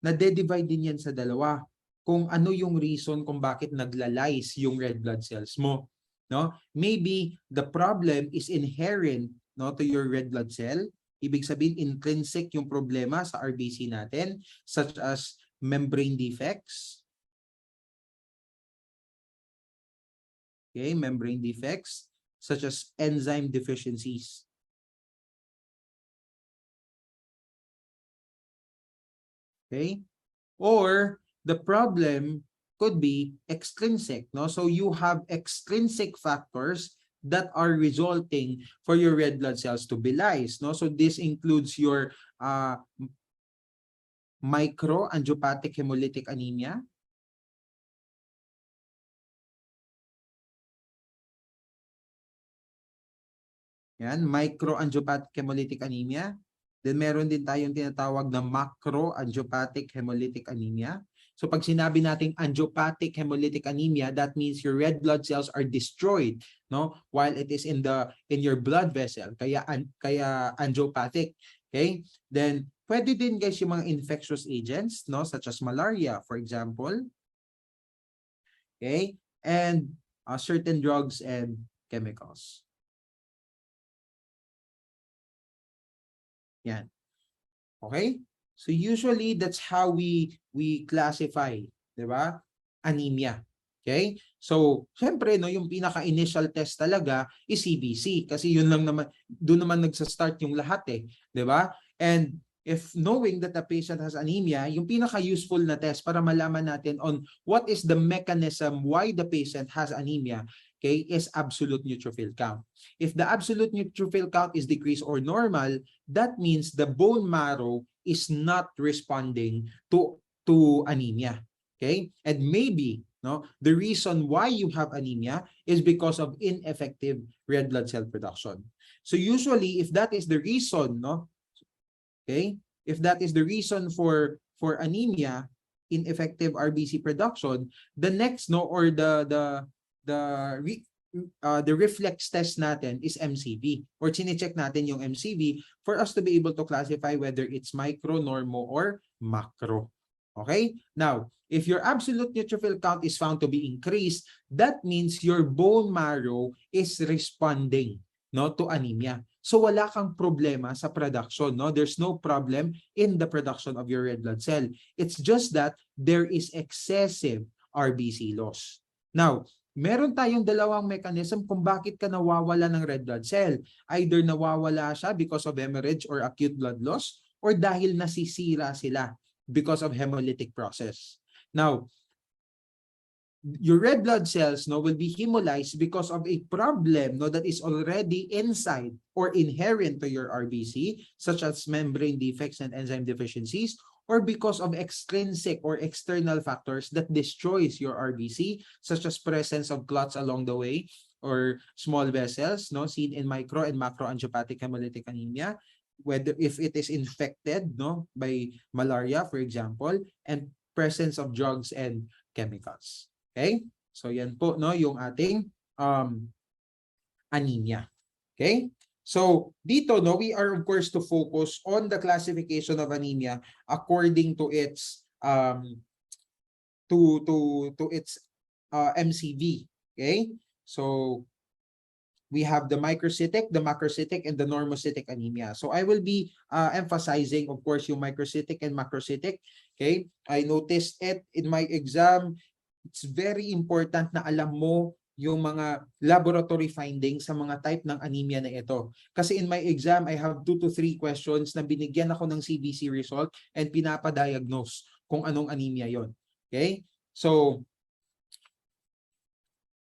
nade-divide din yan sa dalawa. Kung ano yung reason kung bakit naglalais yung red blood cells mo, no? Maybe the problem is inherent, no, to your red blood cell. Ibig sabihin intrinsic yung problema sa RBC natin, such as membrane defects. Okay, membrane defects such as enzyme deficiencies. Okay? Or the problem could be extrinsic, no? So you have extrinsic factors that are resulting for your red blood cells to be lyse, no? So this includes your microangiopathic hemolytic anemia. Yan, microangiopathic hemolytic anemia. Then meron din tayong tinatawag na macroangiopathic hemolytic anemia. So pag sinabi nating angiopathic hemolytic anemia, that means your red blood cells are destroyed, no, while it is in your blood vessel. Kaya angiopathic. Okay? Then pwede din guys yung mga infectious agents, no, such as malaria, for example. Okay? And certain drugs and chemicals. Yan. Okay? So usually that's how we classify, 'di ba? Anemia. Okay? So, syempre no, yung pinaka-initial test talaga is CBC kasi yun lang naman doon naman nagsa-start yung lahat 'di ba? And if knowing that the patient has anemia, yung pinaka-useful na test para malaman natin on what is the mechanism why the patient has anemia, okay, is absolute neutrophil count. If the absolute neutrophil count is decreased or normal, that means the bone marrow is not responding to anemia. Okay? And maybe no, the reason why you have anemia is because of ineffective red blood cell production. So usually if that is the reason, no, okay? If that is the reason for anemia, ineffective RBC production, the next no or the reflex test natin is MCV or chine-check natin yung MCV for us to be able to classify whether it's micro, normo, or macro. Okay? Now, if your absolute neutrophil count is found to be increased, that means your bone marrow is responding, no, to anemia. So wala kang problema sa production, no? There's no problem in the production of your red blood cell. It's just that there is excessive RBC loss. Now, meron tayong dalawang mechanism kung bakit ka nawawala ng red blood cell. Either nawawala siya because of hemorrhage or acute blood loss, or dahil nasisira sila because of hemolytic process. Now, your red blood cells no will be hemolyzed because of a problem no that is already inside or inherent to your RBC, such as membrane defects and enzyme deficiencies, or because of extrinsic or external factors that destroys your RBC, such as presence of clots along the way or small vessels no seen in micro and macroangiopathic hemolytic anemia, whether if it is infected no by malaria, for example, and presence of drugs and chemicals. Okay? So yan po no yung ating anemia. Okay? So dito, no, we are of course to focus on the classification of anemia according to its MCV. Okay, so we have the microcytic, the macrocytic, and the normocytic anemia. So I will be emphasizing, of course, yung microcytic and macrocytic. Okay, I noticed it in my exam. It's very important na alam mo yung mga laboratory findings sa mga type ng anemia na ito. Kasi in my exam, I have 2 to 3 questions na binigyan ako ng CBC result and pinapadiagnose kung anong anemia yon. Okay? So,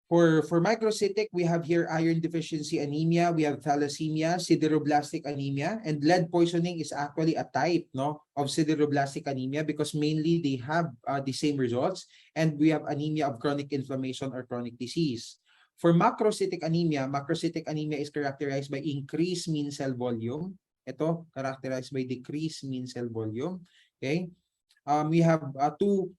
for microcytic, we have here iron deficiency anemia, we have thalassemia, sideroblastic anemia, and lead poisoning is actually a type, no, of sideroblastic anemia because mainly they have the same results, and we have anemia of chronic inflammation or chronic disease. For macrocytic anemia is characterized by increased mean cell volume. Ito, characterized by decreased mean cell volume. Okay? We have two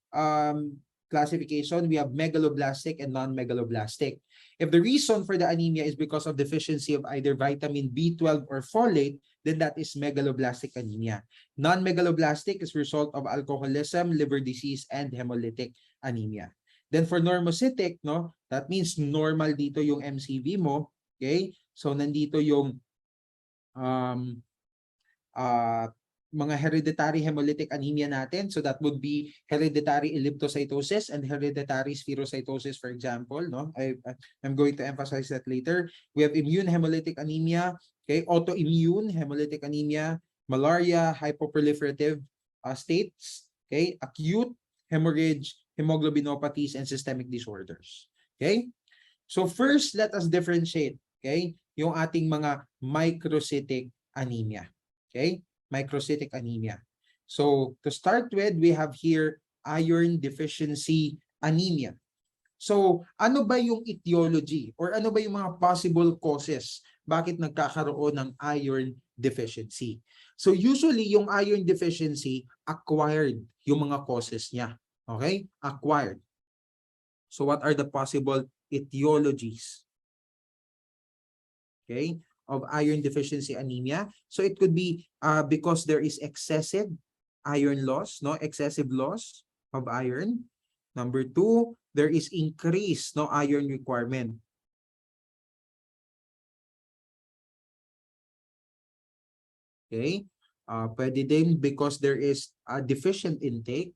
classification. We have megaloblastic and non-megaloblastic. If the reason for the anemia is because of deficiency of either vitamin B12 or folate, then that is megaloblastic anemia. Non-megaloblastic is result of alcoholism, liver disease, and hemolytic anemia. Then for normocytic, no, that means normal dito yung MCV mo. Okay? So nandito yung mga hereditary hemolytic anemia natin. So that would be hereditary elliptocytosis and hereditary spherocytosis, for example. No, I'm going to emphasize that later. We have immune hemolytic anemia, okay, autoimmune hemolytic anemia, malaria, hypoproliferative states, okay, acute hemorrhage, hemoglobinopathies, and systemic disorders. Okay, so first let us differentiate, okay, yung ating mga microcytic anemia. Okay, microcytic anemia. So to start with, we have here iron deficiency anemia. So ano ba yung etiology or ano ba yung mga possible causes bakit nagkakaroon ng iron deficiency? So usually yung iron deficiency acquired yung mga causes niya. Okay? Acquired. So what are the possible etiologies? Okay, of iron deficiency anemia. So it could be because there is excessive iron loss, no, excessive loss of iron. Number 2, there is increased no iron requirement. Okay, pwede din because there is a deficient intake.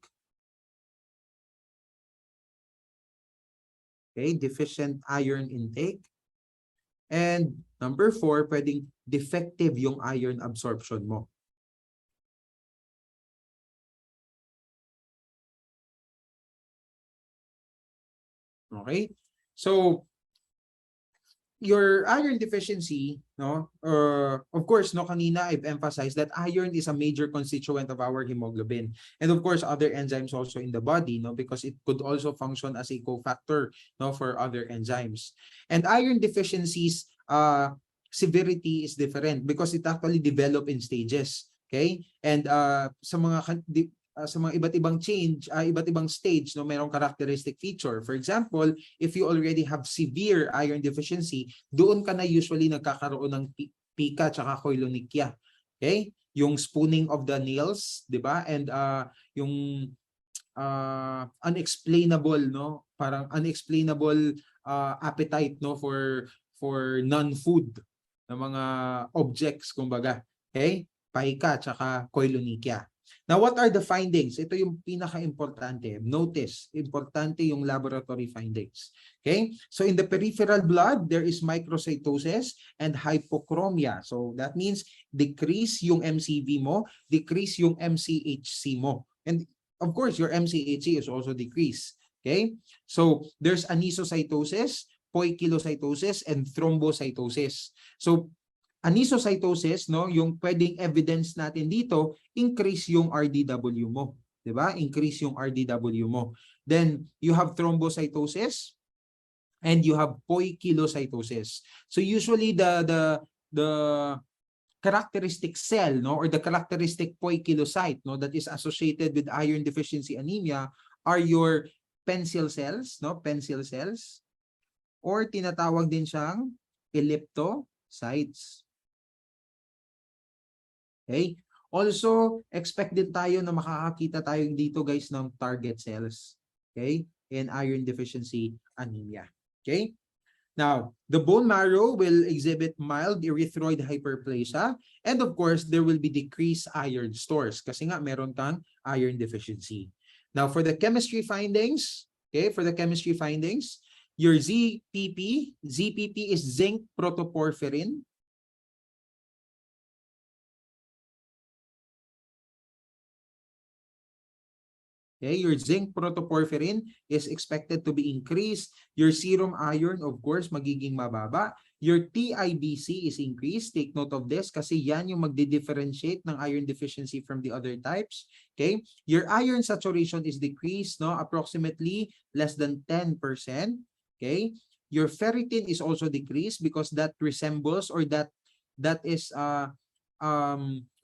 Okay, deficient iron intake. And number 4, pwedeng defective yung iron absorption mo. Okay? So, your iron deficiency, no, of course, no, kanina I've emphasized that iron is a major constituent of our hemoglobin. And of course, other enzymes also in the body, no, because it could also function as a cofactor, no, for other enzymes. And iron deficiencies, severity is different because it actually develop in stages. Okay? And sa mga iba't ibang iba't ibang stage, no, mayroong characteristic feature. For example, if you already have severe iron deficiency, doon ka na usually nagkakaroon ng pika tsaka koilonychia. Okay? Yung spooning of the nails, 'di ba? And yung unexplainable, no? Parang unexplainable appetite, no, for non-food na mga objects, kumbaga. Okay? Pika tsaka koilonychia. Now, what are the findings? Ito yung pinaka-importante. Notice, importante yung laboratory findings. Okay? So, in the peripheral blood, there is microcytosis and hypochromia. So, that means decrease yung MCV mo, decrease yung MCHC mo. And, of course, your MCHC is also decreased. Okay? So, there's anisocytosis, poikilocytosis, and thrombocytosis. So, anisocytosis, no, yung pwedeng evidence natin dito, increase yung RDW mo, 'di ba? Increase yung RDW mo. Then you have thrombocytosis and you have poikilocytosis. So usually the characteristic cell, no, or the characteristic poikilocyte, no, that is associated with iron deficiency anemia are your pencil cells, no, pencil cells, or tinatawag din siyang elliptocytes. Okay? Also, expect din tayo na makakakita tayo dito guys ng target cells. Okay? In iron deficiency anemia. Okay? Now, the bone marrow will exhibit mild erythroid hyperplasia, and of course, there will be decreased iron stores kasi nga meron kang iron deficiency. Now, for the chemistry findings, okay, for the chemistry findings, your ZPP is zinc protoporphyrin. Okay, your zinc protoporphyrin is expected to be increased. Your serum iron, of course, magiging mababa. Your TIBC is increased. Take note of this kasi yan yung magdi-differentiate ng iron deficiency from the other types. Okay, your iron saturation is decreased, no, approximately less than 10%. Okay, your ferritin is also decreased because that resembles or that is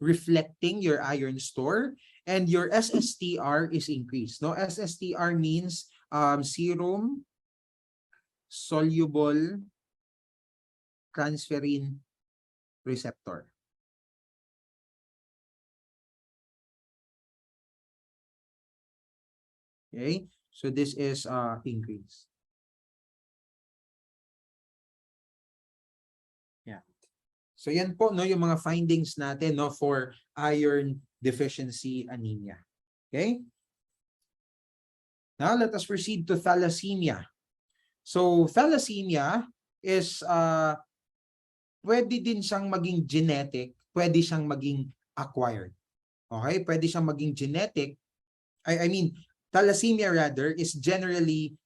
reflecting your iron store. And your SSTR is increased. No, SSTR means serum soluble transferrin receptor. Okay, so this is increased. Yeah. So yan po no yung mga findings natin no for iron deficiency anemia. Okay? Now let us proceed to thalassemia. So thalassemia is pwede din siyang maging genetic, pwede siyang maging acquired. Okay? Pwede siyang maging genetic. I mean, thalassemia rather is generally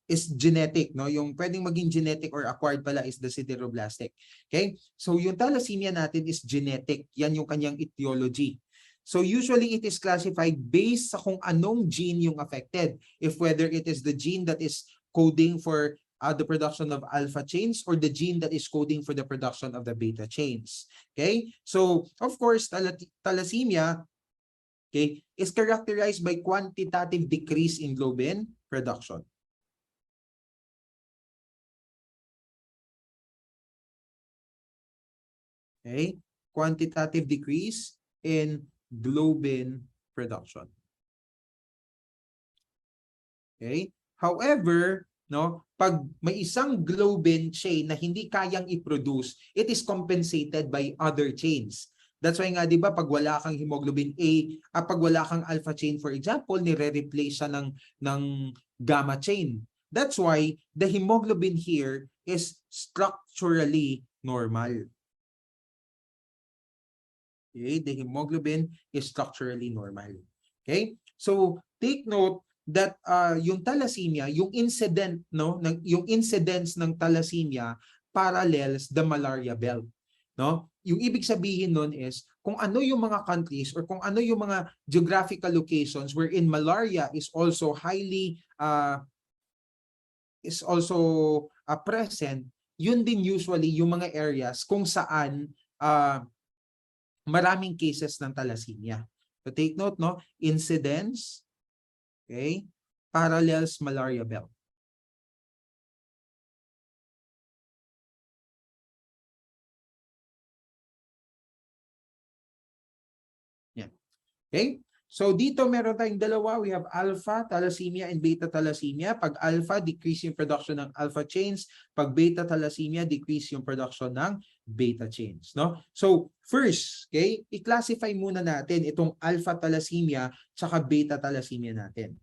is genetic, no? Yung pwedeng maging genetic or acquired pala is the sideroblastic. Okay? So yung thalassemia natin is genetic. Yan yung kanyang etiology. So usually it is classified based sa kung anong gene yung affected. If whether it is the gene that is coding for the production of alpha chains or the gene that is coding for the production of the beta chains. Okay? So, of course, thalassemia, okay, is characterized by quantitative decrease in globin production. Okay? Quantitative decrease in globin production. Okay? However, no, pag may isang globin chain na hindi kayang i-produce, it is compensated by other chains. That's why nga 'di ba pag wala kang hemoglobin A, pag wala kang alpha chain for example, nire-replace siya ng gamma chain. That's why the hemoglobin here is structurally normal. Okay, the hemoglobin is structurally normal. Okay? So, take note that yung thalassemia, yung incident, no, yung incidence ng thalassemia parallels the malaria belt. No? Yung ibig sabihin nun is kung ano yung mga countries or kung ano yung mga geographical locations wherein malaria is also highly present, yun din usually yung mga areas kung saan maraming cases ng thalassemia. So take note, no? Incidence, okay? Parallels malaria belt. Yan. Okay? So dito meron tayong dalawa. We have alpha thalassemia and beta thalassemia. Pag alpha, decrease yung production ng alpha chains. Pag beta thalassemia, decrease yung production ng beta chains. No? So first, okay, i-classify muna natin itong alpha thalassemia tsaka beta thalassemia natin.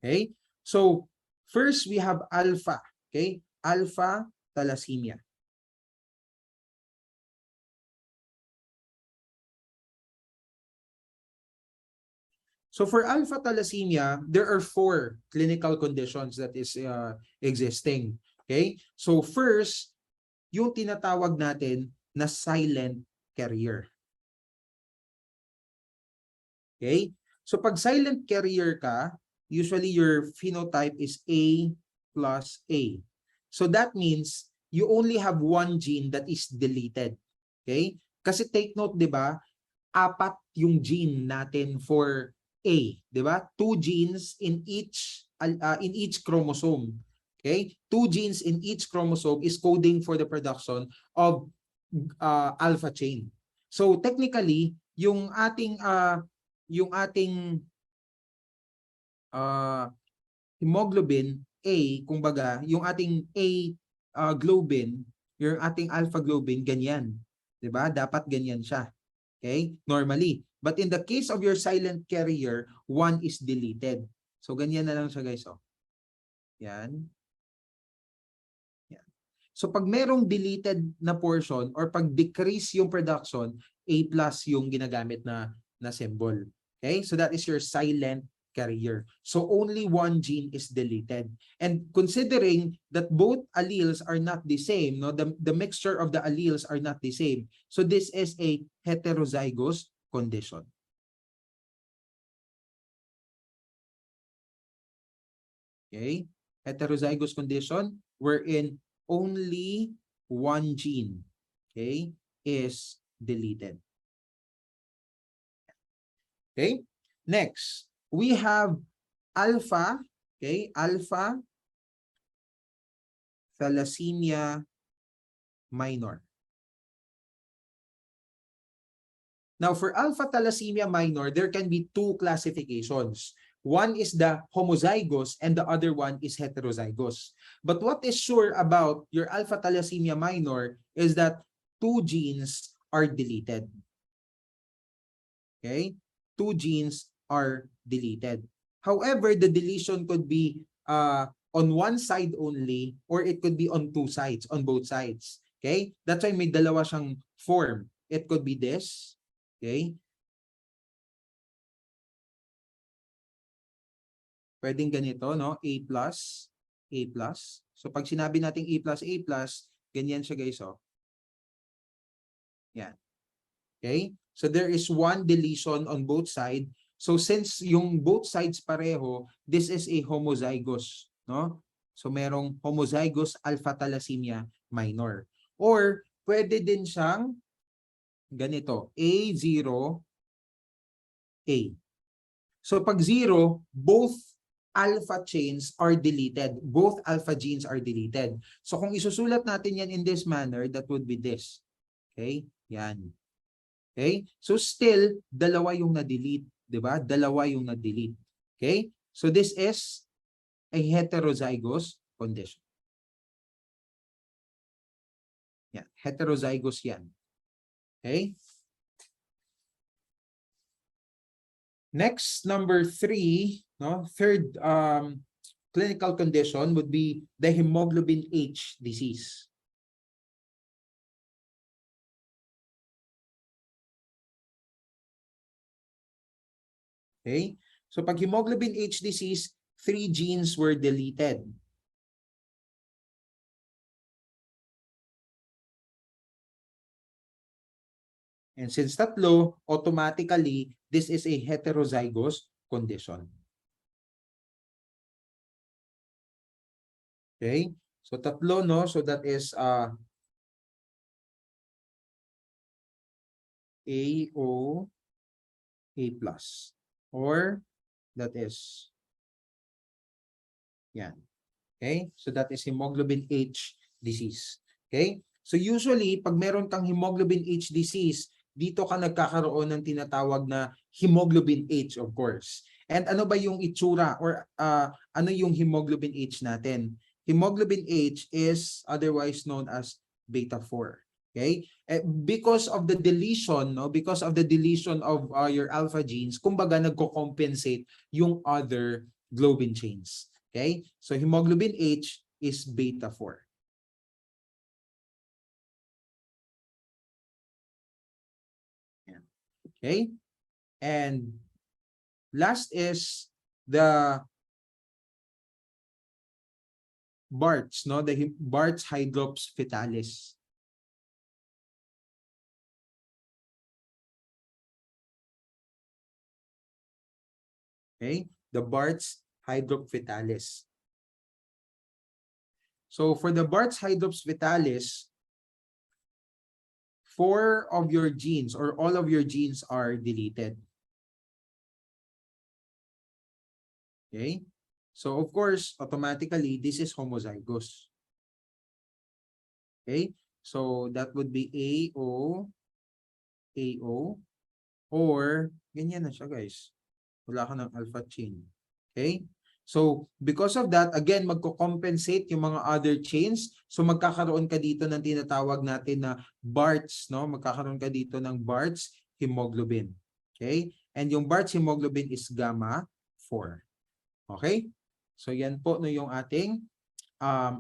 Okay? So first, we have alpha. Okay? Alpha thalassemia. So for alpha thalassemia, there are 4 clinical conditions that is existing. Okay? So first, yung tinatawag natin na silent carrier. Okay? So pag silent carrier ka, usually your phenotype is A plus A. So that means you only have one gene that is deleted. Okay? Kasi take note, 'di ba? 4 yung gene natin for A, 'di ba? 2 genes in each chromosome. Okay? 2 genes in each chromosome is coding for the production of alpha chain. So technically, yung ating hemoglobin A, kumbaga, yung ating A globin, yung ating alpha globin, ganyan. 'Di ba? Dapat ganyan siya. Okay? Normally. But in the case of your silent carrier, 1 is deleted. So ganyan na lang siya, guys. Oh. Yan. Yan. So pag merong deleted na portion or pag decrease yung production, A plus yung ginagamit na symbol. Okay? So that is your silent carrier. So only one gene is deleted. And considering that both alleles are not the same, no, the mixture of the alleles are not the same. So this is a heterozygous condition. Okay? Heterozygous condition wherein only one gene, okay, is deleted. Okay? Next, we have alpha, okay, alpha thalassemia minor. Now, for alpha thalassemia minor, there can be two classifications. One is the homozygous and the other one is heterozygous. But what is sure about your alpha thalassemia minor is that two genes are deleted. Okay? Two genes are deleted. However, the deletion could be on one side only or it could be on two sides, on both sides. Okay? That's why may dalawa siyang form. It could be this. Okay? Pwedeng ganito, no? A plus, A plus. So pag sinabi nating A plus, ganyan siya, guys, oh. Yan. Okay? So there is one deletion on both sides. So since yung both sides pareho, this is a homozygous, no? So merong homozygous alpha thalassemia minor. Or pwede din siyang ganito, A0, A. So pag 0, both alpha chains are deleted. Both alpha genes are deleted. So kung isusulat natin yan in this manner, that would be this. Okay? Yan. Okay? So still, dalawa yung na-delete. Diba? Dalawa yung na-delete. Okay? So this is a heterozygous condition. Yan. Heterozygous yan. Okay? Next, number 3, no? Third clinical condition would be the hemoglobin H disease. Okay? So pag hemoglobin H disease, 3 genes were deleted. And since tatlo, automatically, this is a heterozygous condition. Okay? So tatlo, no? So that is A, O, A plus. Or that is yan. Okay? So that is hemoglobin H disease. Okay? So usually, pag meron kang hemoglobin H disease, dito ka nagkakaroon ng tinatawag na hemoglobin H, of course. And ano ba yung itsura or ano yung hemoglobin H natin? Hemoglobin H is otherwise known as beta 4. Okay? Because of the deletion, no? Because of the deletion of your alpha genes, kumbaga nagko-compensate yung other globin chains. Okay? So hemoglobin H is beta 4. Okay? And last is the BARTs, no? The BARTs hydrops fetalis. Okay? The BARTs hydrops fetalis. So for the BARTs hydrops fetalis, 4 of your genes or all of your genes are deleted. Okay? So of course, automatically, this is homozygous. Okay? So that would be AO, AO, or ganyan na siya guys. Wala ka ng alpha chain. Okay? So, because of that, again, magko-compensate yung mga other chains. So, magkakaroon ka dito ng tinatawag natin na BARTs, no? Magkakaroon ka dito ng BARTs hemoglobin. Okay? And yung BARTs hemoglobin is gamma 4. Okay? So, yan po no yung ating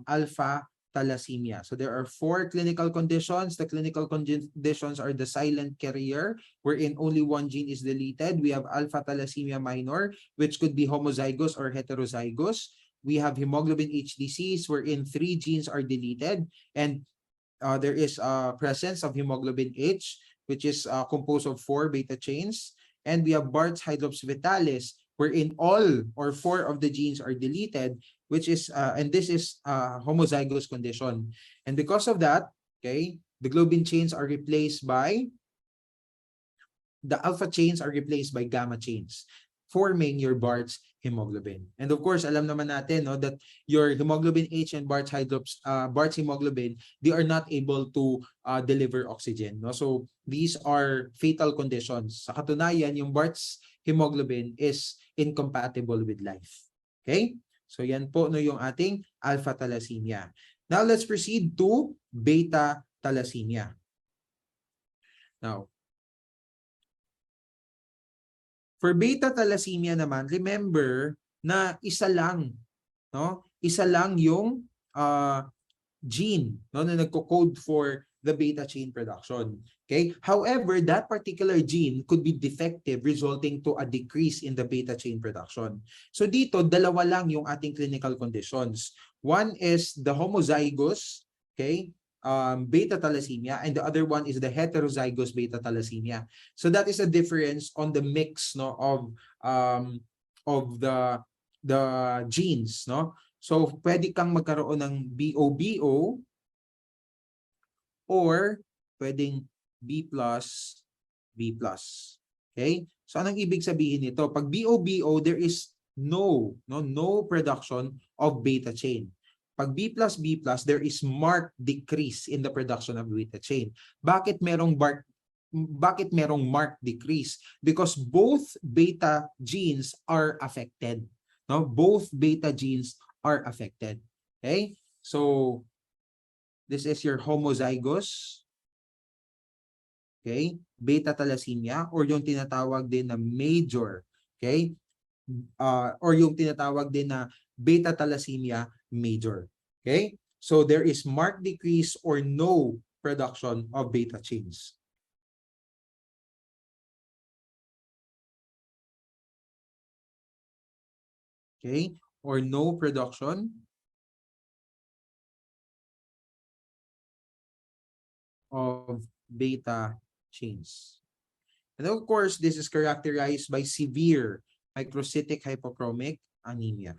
alpha thalassemia. So there are 4 clinical conditions. The clinical conditions are the silent carrier, wherein only one gene is deleted. We have alpha thalassemia minor, which could be homozygous or heterozygous. We have hemoglobin H disease, wherein 3 genes are deleted, and there is presence of hemoglobin H, which is composed of 4 beta chains. And we have Bart's hydrops vitalis, wherein all or 4 of the genes are deleted, which is and this is homozygous condition. And because of that, okay, the globin chains are replaced by the alpha chains are replaced by gamma chains, forming your Bart's hemoglobin. And of course, alam naman natin no, that your hemoglobin H and Bart's hemoglobin, they are not able to deliver oxygen. No? So these are fatal conditions. Sa katunayan, yung Bart's hemoglobin is incompatible with life. Okay? So yan po no, yung ating alpha thalassemia. Now let's proceed to beta thalassemia. Now, for beta thalassemia naman, remember na isa lang, no? Isa lang yung gene, no, na nagko-code for the beta chain production. Okay? However, that particular gene could be defective, resulting to a decrease in the beta chain production. So dito, dalawa lang yung ating clinical conditions. One is the homozygous, okay, beta thalassemia, and the other one is the heterozygous beta thalassemia. So that is a difference on the mix no of the genes, no. So pwede kang magkaroon ng BOBO or pwedeng B+, B+. Okay? So anong ibig sabihin nito? Pag BOBO, there is no production of beta chain. Pag B+, B+, there is marked decrease in the production of beta chain. Bakit merong marked decrease? Because both beta genes are affected. No, both beta genes are affected. Okay? So this is your homozygous, okay, beta thalassemia, or yung tinatawag din na major, okay? Or yung tinatawag din na beta thalassemia major. Okay? So there is marked decrease or no production of beta chains. Okay? Or no production of beta chains. And of course, this is characterized by severe microcytic hypochromic anemia.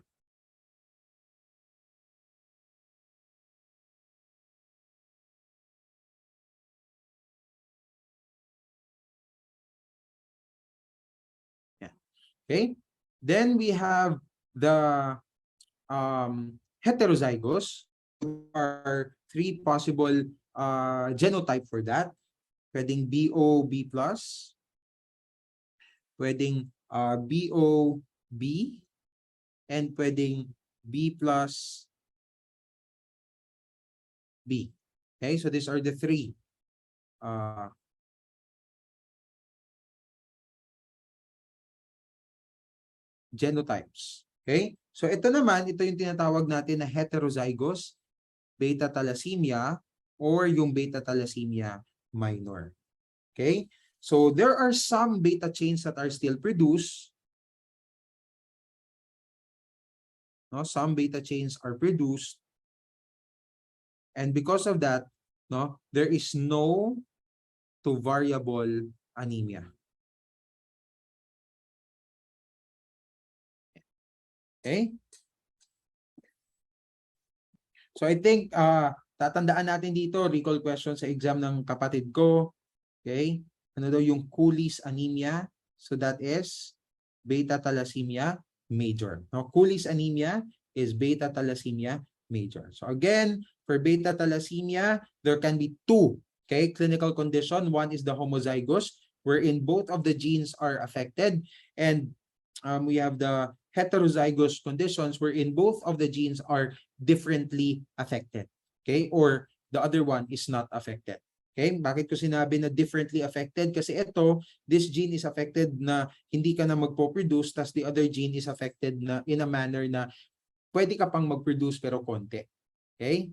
Okay, then we have the heterozygous. There are 3 possible genotype for that. Pwedeng BO, B+, pwedeng BO, B, and pwedeng B+, B. Okay, so these are the 3 genotypes. Okay? So ito naman, ito yung tinatawag natin na heterozygous beta thalassemia or yung beta thalassemia minor. Okay? So there are some beta chains that are still produced. No, some beta chains are produced. And because of that, no, there is no to variable anemia. Okay? So I think tatandaan natin dito, recall question sa exam ng kapatid ko. Okay? Ano daw yung Cooley's anemia? So that is beta thalassemia major. No, Cooley's anemia is beta thalassemia major. So again, For beta thalassemia, there can be two, okay, clinical condition. One is the homozygous, wherein both of the genes are affected, and we have the heterozygous conditions wherein both of the genes are differently affected, okay, or the other one is not affected. Okay, bakit ko sinabi na differently affected? Kasi ito, this gene is affected na hindi ka na magpo-produce, tas the other gene is affected na in a manner na pwede ka pang mag-produce pero konti. Okay?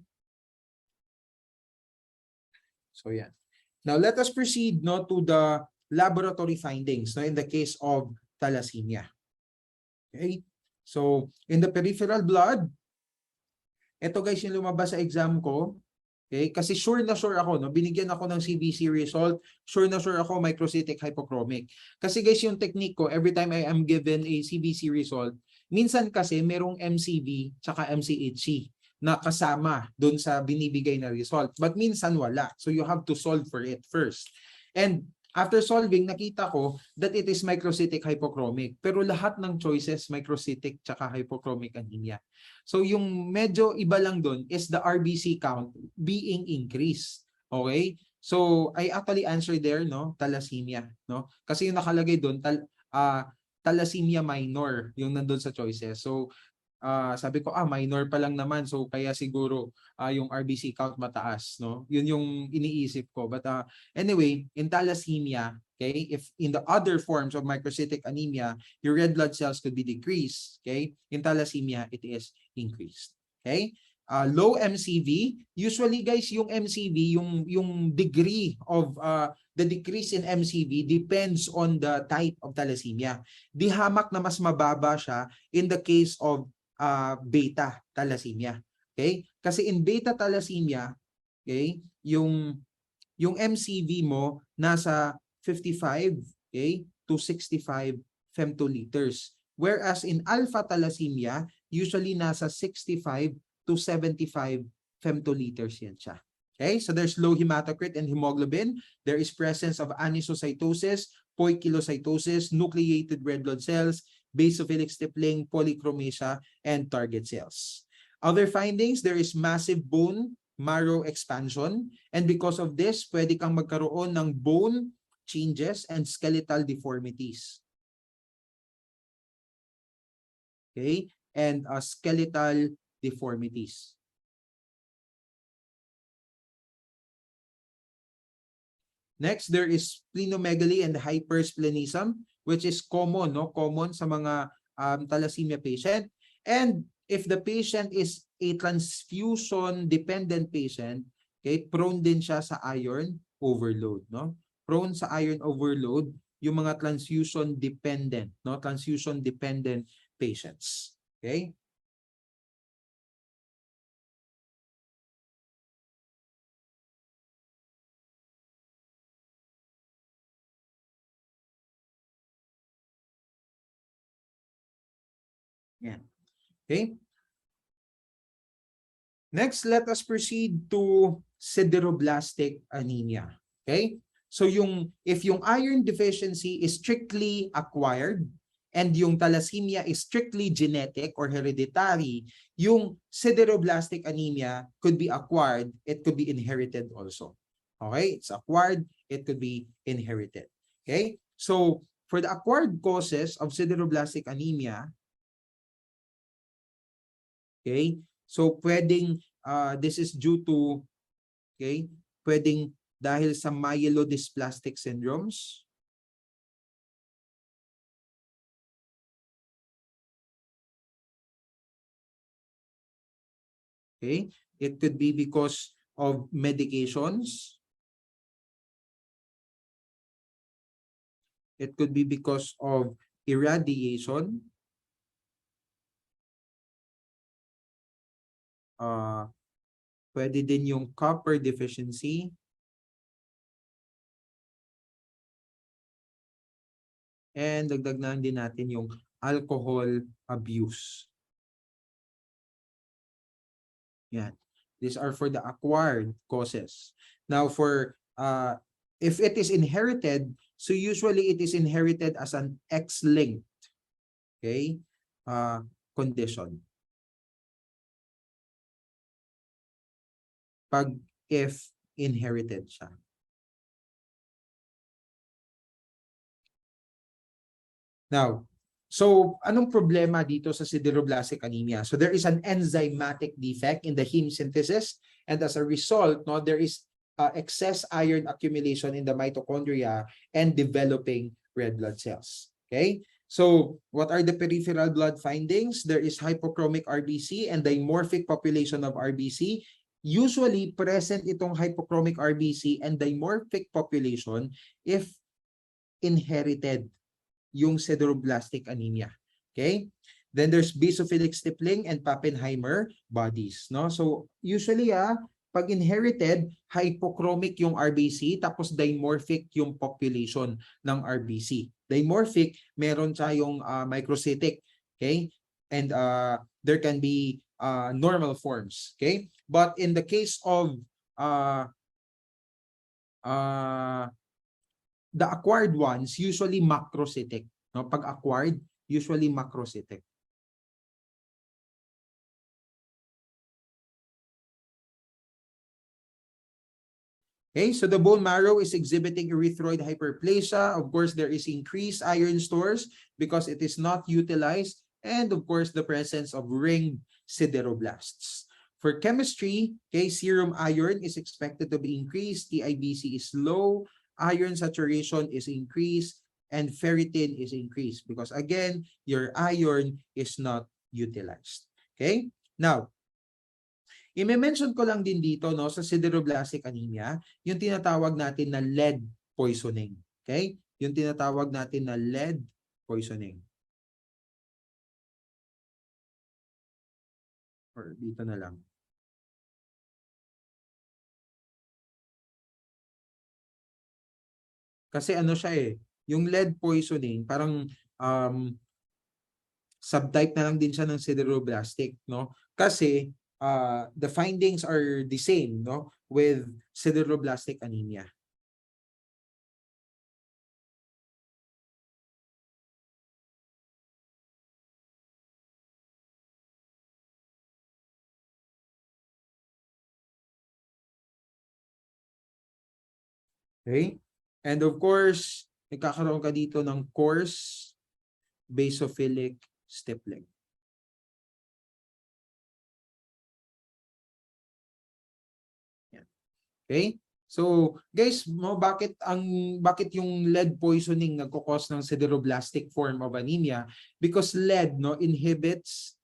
So yeah. Now let us proceed no to the laboratory findings no in the case of thalassemia. Okay? So in the peripheral blood, ito guys yung lumabas sa exam ko. Okay? Kasi sure na sure ako, no? Binigyan ako ng CBC result, sure na sure ako microcytic hypochromic. Kasi guys, yung technique ko, every time I am given a CBC result, minsan kasi merong MCV tsaka MCHC na kasama doon sa binibigay na result. But minsan wala. So you have to solve for it first. And after solving, nakita ko that it is microcytic hypochromic. Pero lahat ng choices, microcytic tsaka hypochromic anemia. So yung medyo iba lang doon is the RBC count being increased. Okay? So I actually answered there, no, thalassemia, no? Kasi yung nakalagay doon thalassemia minor yung nandoon sa choices. So sabi ko minor pa lang naman, so kaya siguro yung RBC count mataas, no? Yun yung iniisip ko. But anyway, in thalassemia, okay, if in the other forms of microcytic anemia, your red blood cells could be decreased, okay? In thalassemia, it is increased. Okay? Low MCV, usually guys, yung MCV, yung degree of the decrease in MCV depends on the type of thalassemia. Di hamak na mas mababa siya in the case of beta thalassemia. Okay? Kasi in beta thalassemia, okay, yung MCV mo nasa 55, okay, to 65 femtoliters. Whereas in alpha thalassemia, usually nasa 65 to 75 femtoliters yan siya. Okay? So there's low hematocrit and hemoglobin. There is presence of anisocytosis, poikilocytosis, nucleated red blood cells, basophilic stippling, polychromasia, and target cells. Other findings, there is massive bone marrow expansion, and because of this, pwede kang magkaroon ng bone changes and skeletal deformities. Okay? And skeletal deformities. Next, there is splenomegaly and hypersplenism, which is common, no? Common sa mga thalassemia patient. And if the patient is a transfusion-dependent patient, okay, prone din siya sa iron overload, no? Prone sa iron overload yung mga transfusion-dependent, no? Transfusion-dependent patients. Okay? Yeah. Okay? Next, let us proceed to sideroblastic anemia. Okay? So if yung iron deficiency is strictly acquired and yung thalassemia is strictly genetic or hereditary, yung sideroblastic anemia could be acquired, it could be inherited also. Okay? It's acquired, it could be inherited. Okay? So for the acquired causes of sideroblastic anemia, okay? So pwedeng this is due to, okay, pwedeng dahil sa myelodysplastic syndromes. Okay? It could be because of medications. It could be because of irradiation. Pwede din yung copper deficiency. And dagdag na din natin yung alcohol abuse. Yan. These are for the acquired causes. Now for if it is inherited, so usually it is inherited as an X-linked, okay, condition. pag if inherited siya. Now, so anong problema dito sa sideroblastic anemia? So there is an enzymatic defect in the heme synthesis, and as a result, no, there is excess iron accumulation in the mitochondria and developing red blood cells. Okay? So what are the peripheral blood findings? There is hypochromic RBC and dimorphic population of RBC. Usually present itong hypochromic RBC and dimorphic population if inherited yung sideroblastic anemia. Okay? Then there's basophilic stippling and Pappenheimer bodies, no? So usually pag inherited, hypochromic yung RBC tapos dimorphic yung population ng RBC. Dimorphic, meron tayong microcytic, okay? And there can be normal forms, okay? But in the case of the acquired ones, usually macrocytic. No? Pag acquired, usually macrocytic. Okay, so the bone marrow is exhibiting erythroid hyperplasia. Of course, there is increased iron stores because it is not utilized. And of course, the presence of ringed sideroblasts. For chemistry, okay, serum iron is expected to be increased. TIBC is low. Iron saturation is increased. And ferritin is increased because again, your iron is not utilized. Okay? Now, i-mention ko lang din dito no sa sideroblastic anemia, yung tinatawag natin na lead poisoning. Okay? Yung tinatawag natin na lead poisoning. Or dito na lang. Kasi ano siya yung lead poisoning, parang subtype na lang din siya ng sideroblastic, no? Kasi the findings are the same, no, with sideroblastic anemia. Okay? And of course, nagkakaroon ka dito ng coarse basophilic stippling. Okay? So, guys, bakit yung lead poisoning nagko-cause ng sideroblastic form of anemia? Because lead inhibits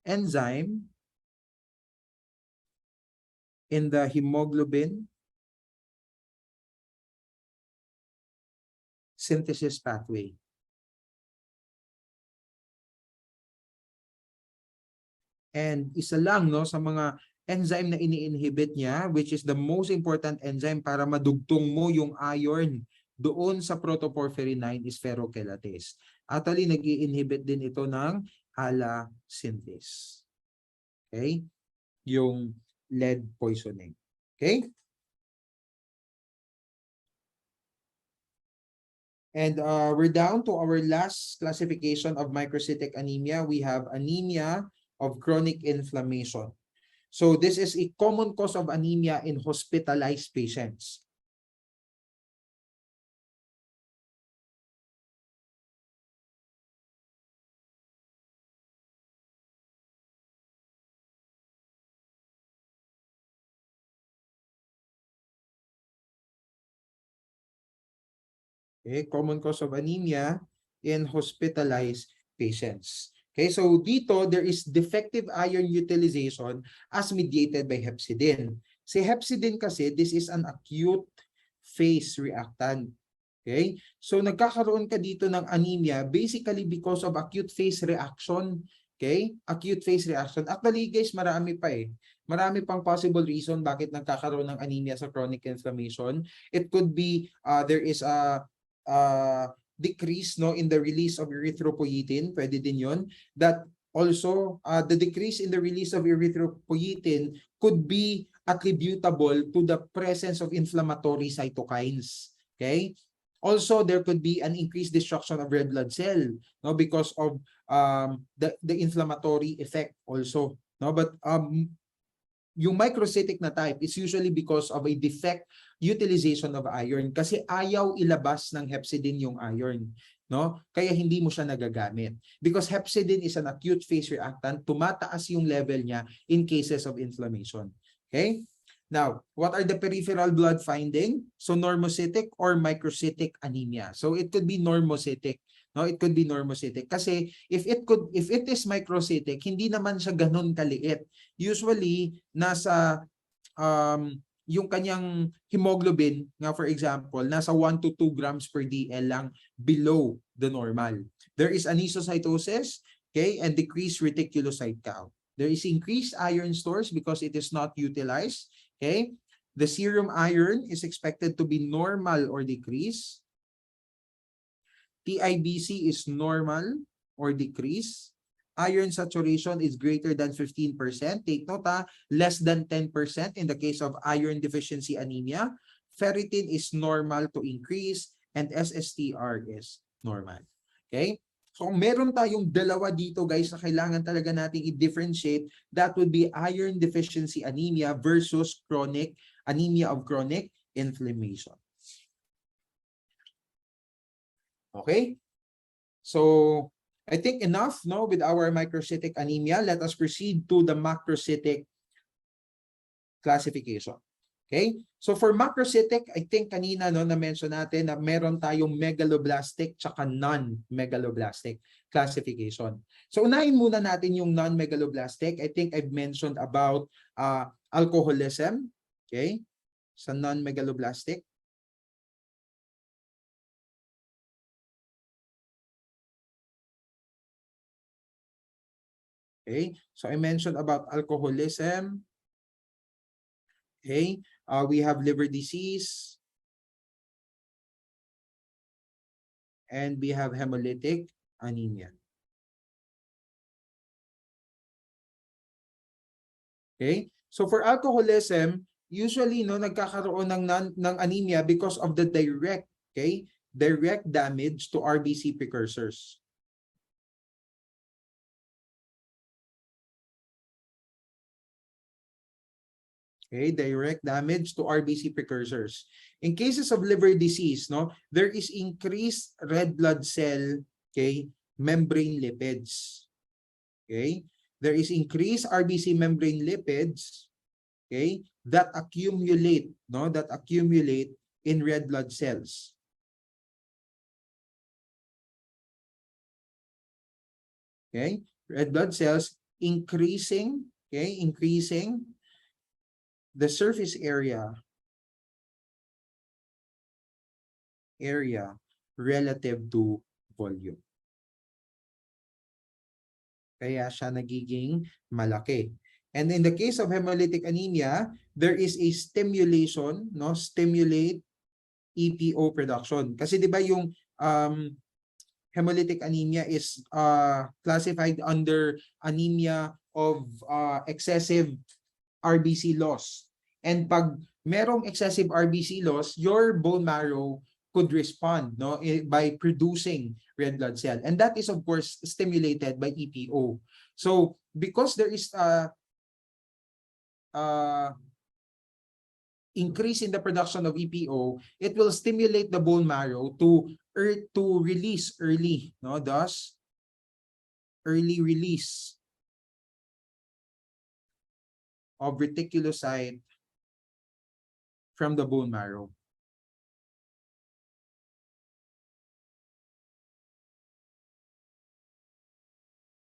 enzyme in the hemoglobin synthesis pathway. And isa lang sa mga enzyme na ini-inhibit niya, which is the most important enzyme para madugtong mo yung iron doon sa protoporphyrin 9 is ferrochelatase. Actually, nag-i-inhibit din ito ng HALA synthase. Okay? Yung lead poisoning. Okay? And we're down to our last classification of microcytic anemia. We have anemia of chronic inflammation. So this is a common cause of anemia in hospitalized patients. Okay, common cause of anemia in hospitalized patients. Okay, so dito there is defective iron utilization as mediated by hepcidin. Si hepcidin kasi, this is an acute phase reactant. Okay, so nagkakaroon ka dito ng anemia basically because of acute phase reaction. Okay, acute phase reaction. Actually guys, marami pa Marami pang possible reason bakit nagkakaroon ng anemia sa chronic inflammation. It could be there is a decrease in the release of erythropoietin, pwede din yon. That also the decrease in the release of erythropoietin could be attributable to the presence of inflammatory cytokines. Okay? Also, there could be an increased destruction of red blood cell because of the inflammatory effect also. no? But yung microcytic na type is usually because of a defect utilization of iron kasi ayaw ilabas ng hepcidin yung iron, no? Kaya hindi mo siya nagagamit. Because hepcidin is an acute phase reactant, tumataas yung level niya in cases of inflammation. Okay? Now, what are the peripheral blood finding? So normocytic or microcytic anemia. So it could be normocytic. No, it could be normocytic kasi if it is microcytic, hindi naman siya ganun kaliit. Usually nasa yung kanyang hemoglobin nga for example, nasa 1 to 2 grams per DL lang below the normal. There is anisocytosis, okay, and decreased reticulocyte count. There is increased iron stores because it is not utilized. Okay, the serum iron is expected to be normal or decreased. TIBC is normal or decreased. Iron saturation is greater than 15%. Take note, less than 10% in the case of iron deficiency anemia. Ferritin is normal to increase and SSTR is normal. Okay? So meron tayong dalawa dito guys na kailangan talaga nating i-differentiate. That would be iron deficiency anemia versus chronic anemia of chronic inflammation. Okay? So I think enough no with our microcytic anemia. Let us proceed to the macrocytic classification. Okay? So for macrocytic, I think kanina no na-mention natin na meron tayong megaloblastic tsaka non-megaloblastic classification. So unahin muna natin yung non-megaloblastic. I think I've mentioned about alcoholism, okay? Sa non-megaloblastic. Okay? So I mentioned about alcoholism. Okay? We have liver disease. And we have hemolytic anemia. Okay? So for alcoholism, usually no nagkakaroon ng anemia because of the direct damage to RBC precursors. Okay, direct damage to RBC precursors. In cases of liver disease, no, there is increased red blood cell, okay, membrane lipids. Okay? There is increased RBC membrane lipids, okay, that accumulate, no, that accumulate in red blood cells. Okay? Red blood cells increasing, okay, increasing the surface area relative to volume. Kaya siya nagiging malaki. And in the case of hemolytic anemia, there is a stimulation, no, stimulate EPO production. Kasi 'di ba yung hemolytic anemia is classified under anemia of excessive RBC loss. And pag merong excessive RBC loss, your bone marrow could respond no by producing red blood cell, and that is of course stimulated by EPO. So because there is increase in the production of EPO, it will stimulate the bone marrow to release early, no, thus early release of reticulocyte from the bone marrow.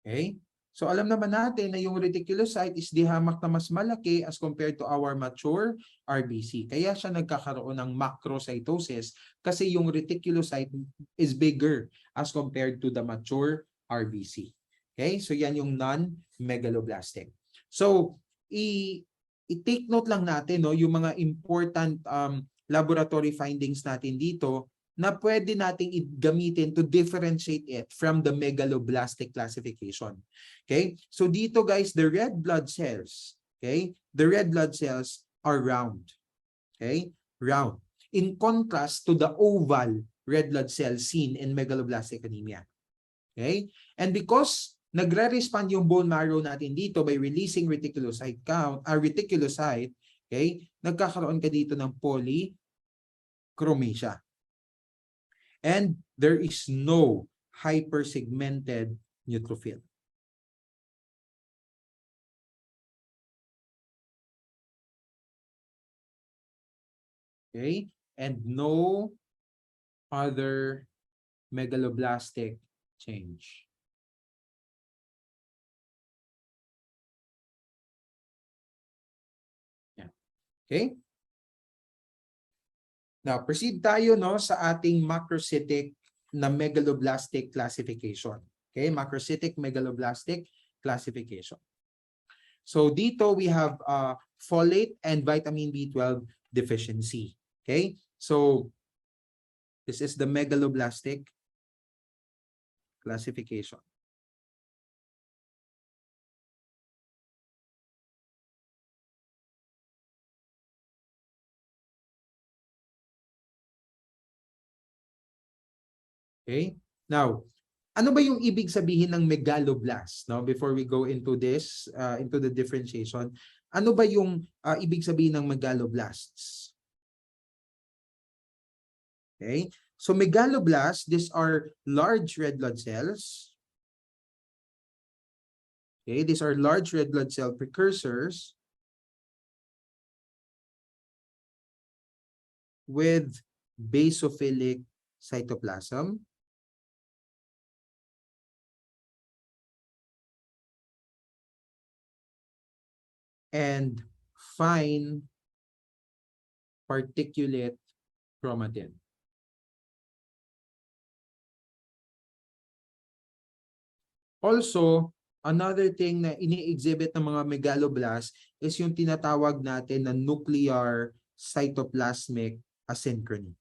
Okay? So alam naman natin na yung reticulocyte is dihamak na mas malaki as compared to our mature RBC. Kaya siya nagkakaroon ng macrocytosis kasi yung reticulocyte is bigger as compared to the mature RBC. Okay? So yan yung non-megaloblastic. So i-take note lang natin no yung mga important laboratory findings natin dito na pwede nating gamitin to differentiate it from the megaloblastic classification. Okay? So dito guys, the red blood cells, okay? The red blood cells are round. Okay? Round. In contrast to the oval red blood cells seen in megaloblastic anemia. Okay? And because nagre-respond yung bone marrow natin dito by releasing reticulocyte count, reticulocyte, okay? Nagkakaroon ka dito ng polychromasia. And there is no hypersegmented neutrophil. Okay? And no other megaloblastic change. Yeah. Okay? Now, proceed tayo no sa ating macrocytic na megaloblastic classification. Okay? Macrocytic megaloblastic classification. So dito we have folate and vitamin B12 deficiency. Okay? So this is the megaloblastic classification. Okay? Now, ano ba yung ibig sabihin ng megaloblast? No? Before we go into this, into the differentiation, ano ba yung ibig sabihin ng megaloblasts? Okay? So megaloblasts, these are large red blood cells. Okay, these are large red blood cell precursors with basophilic cytoplasm. And fine particulate chromatin. Also, another thing na ini-exhibit ng mga megaloblasts is yung tinatawag natin na nuclear cytoplasmic asynchrony.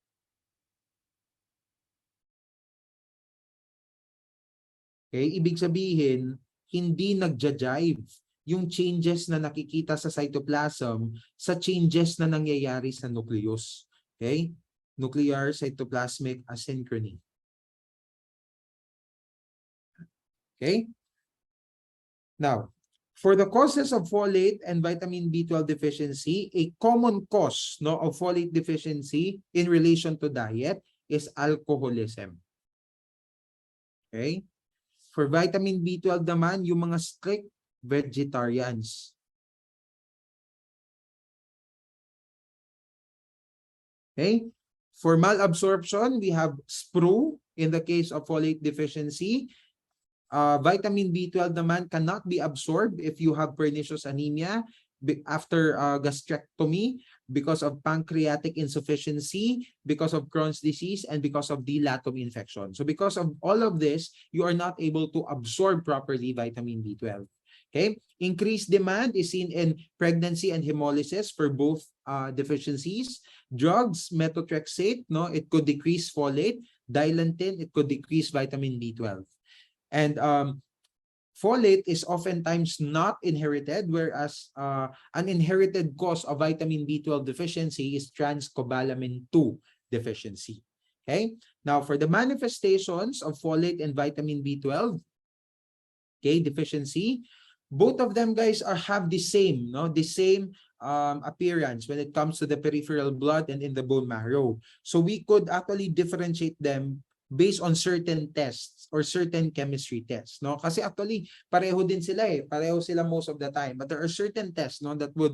Okay, ibig sabihin, hindi nagja-jive yung changes na nakikita sa cytoplasm sa changes na nangyayari sa nucleus. Okay? Nuclear cytoplasmic asynchrony. Okay? Now, for the causes of folate and vitamin B12 deficiency, a common cause no, of folate deficiency in relation to diet is alcoholism. Okay? For vitamin B12 naman, yung mga strict vegetarians. Okay? For malabsorption, we have sprue in the case of folate deficiency. Vitamin B12 naman cannot be absorbed if you have pernicious anemia after gastrectomy because of pancreatic insufficiency, because of Crohn's disease, and because of dilatum infection. So because of all of this, you are not able to absorb properly vitamin B12. Okay? Increased demand is seen in pregnancy and hemolysis for both deficiencies. Drugs, methotrexate, no, it could decrease folate. Dilantin, it could decrease vitamin B12. And folate is oftentimes not inherited, whereas an inherited cause of vitamin B12 deficiency is transcobalamin 2 deficiency. Okay? Now, for the manifestations of folate and vitamin B12, okay, deficiency, both of them, guys, have the same, no, the same appearance when it comes to the peripheral blood and in the bone marrow. So we could actually differentiate them based on certain tests or certain chemistry tests, no? Kasi actually pareho din sila pareho sila most of the time, but there are certain tests, no, that would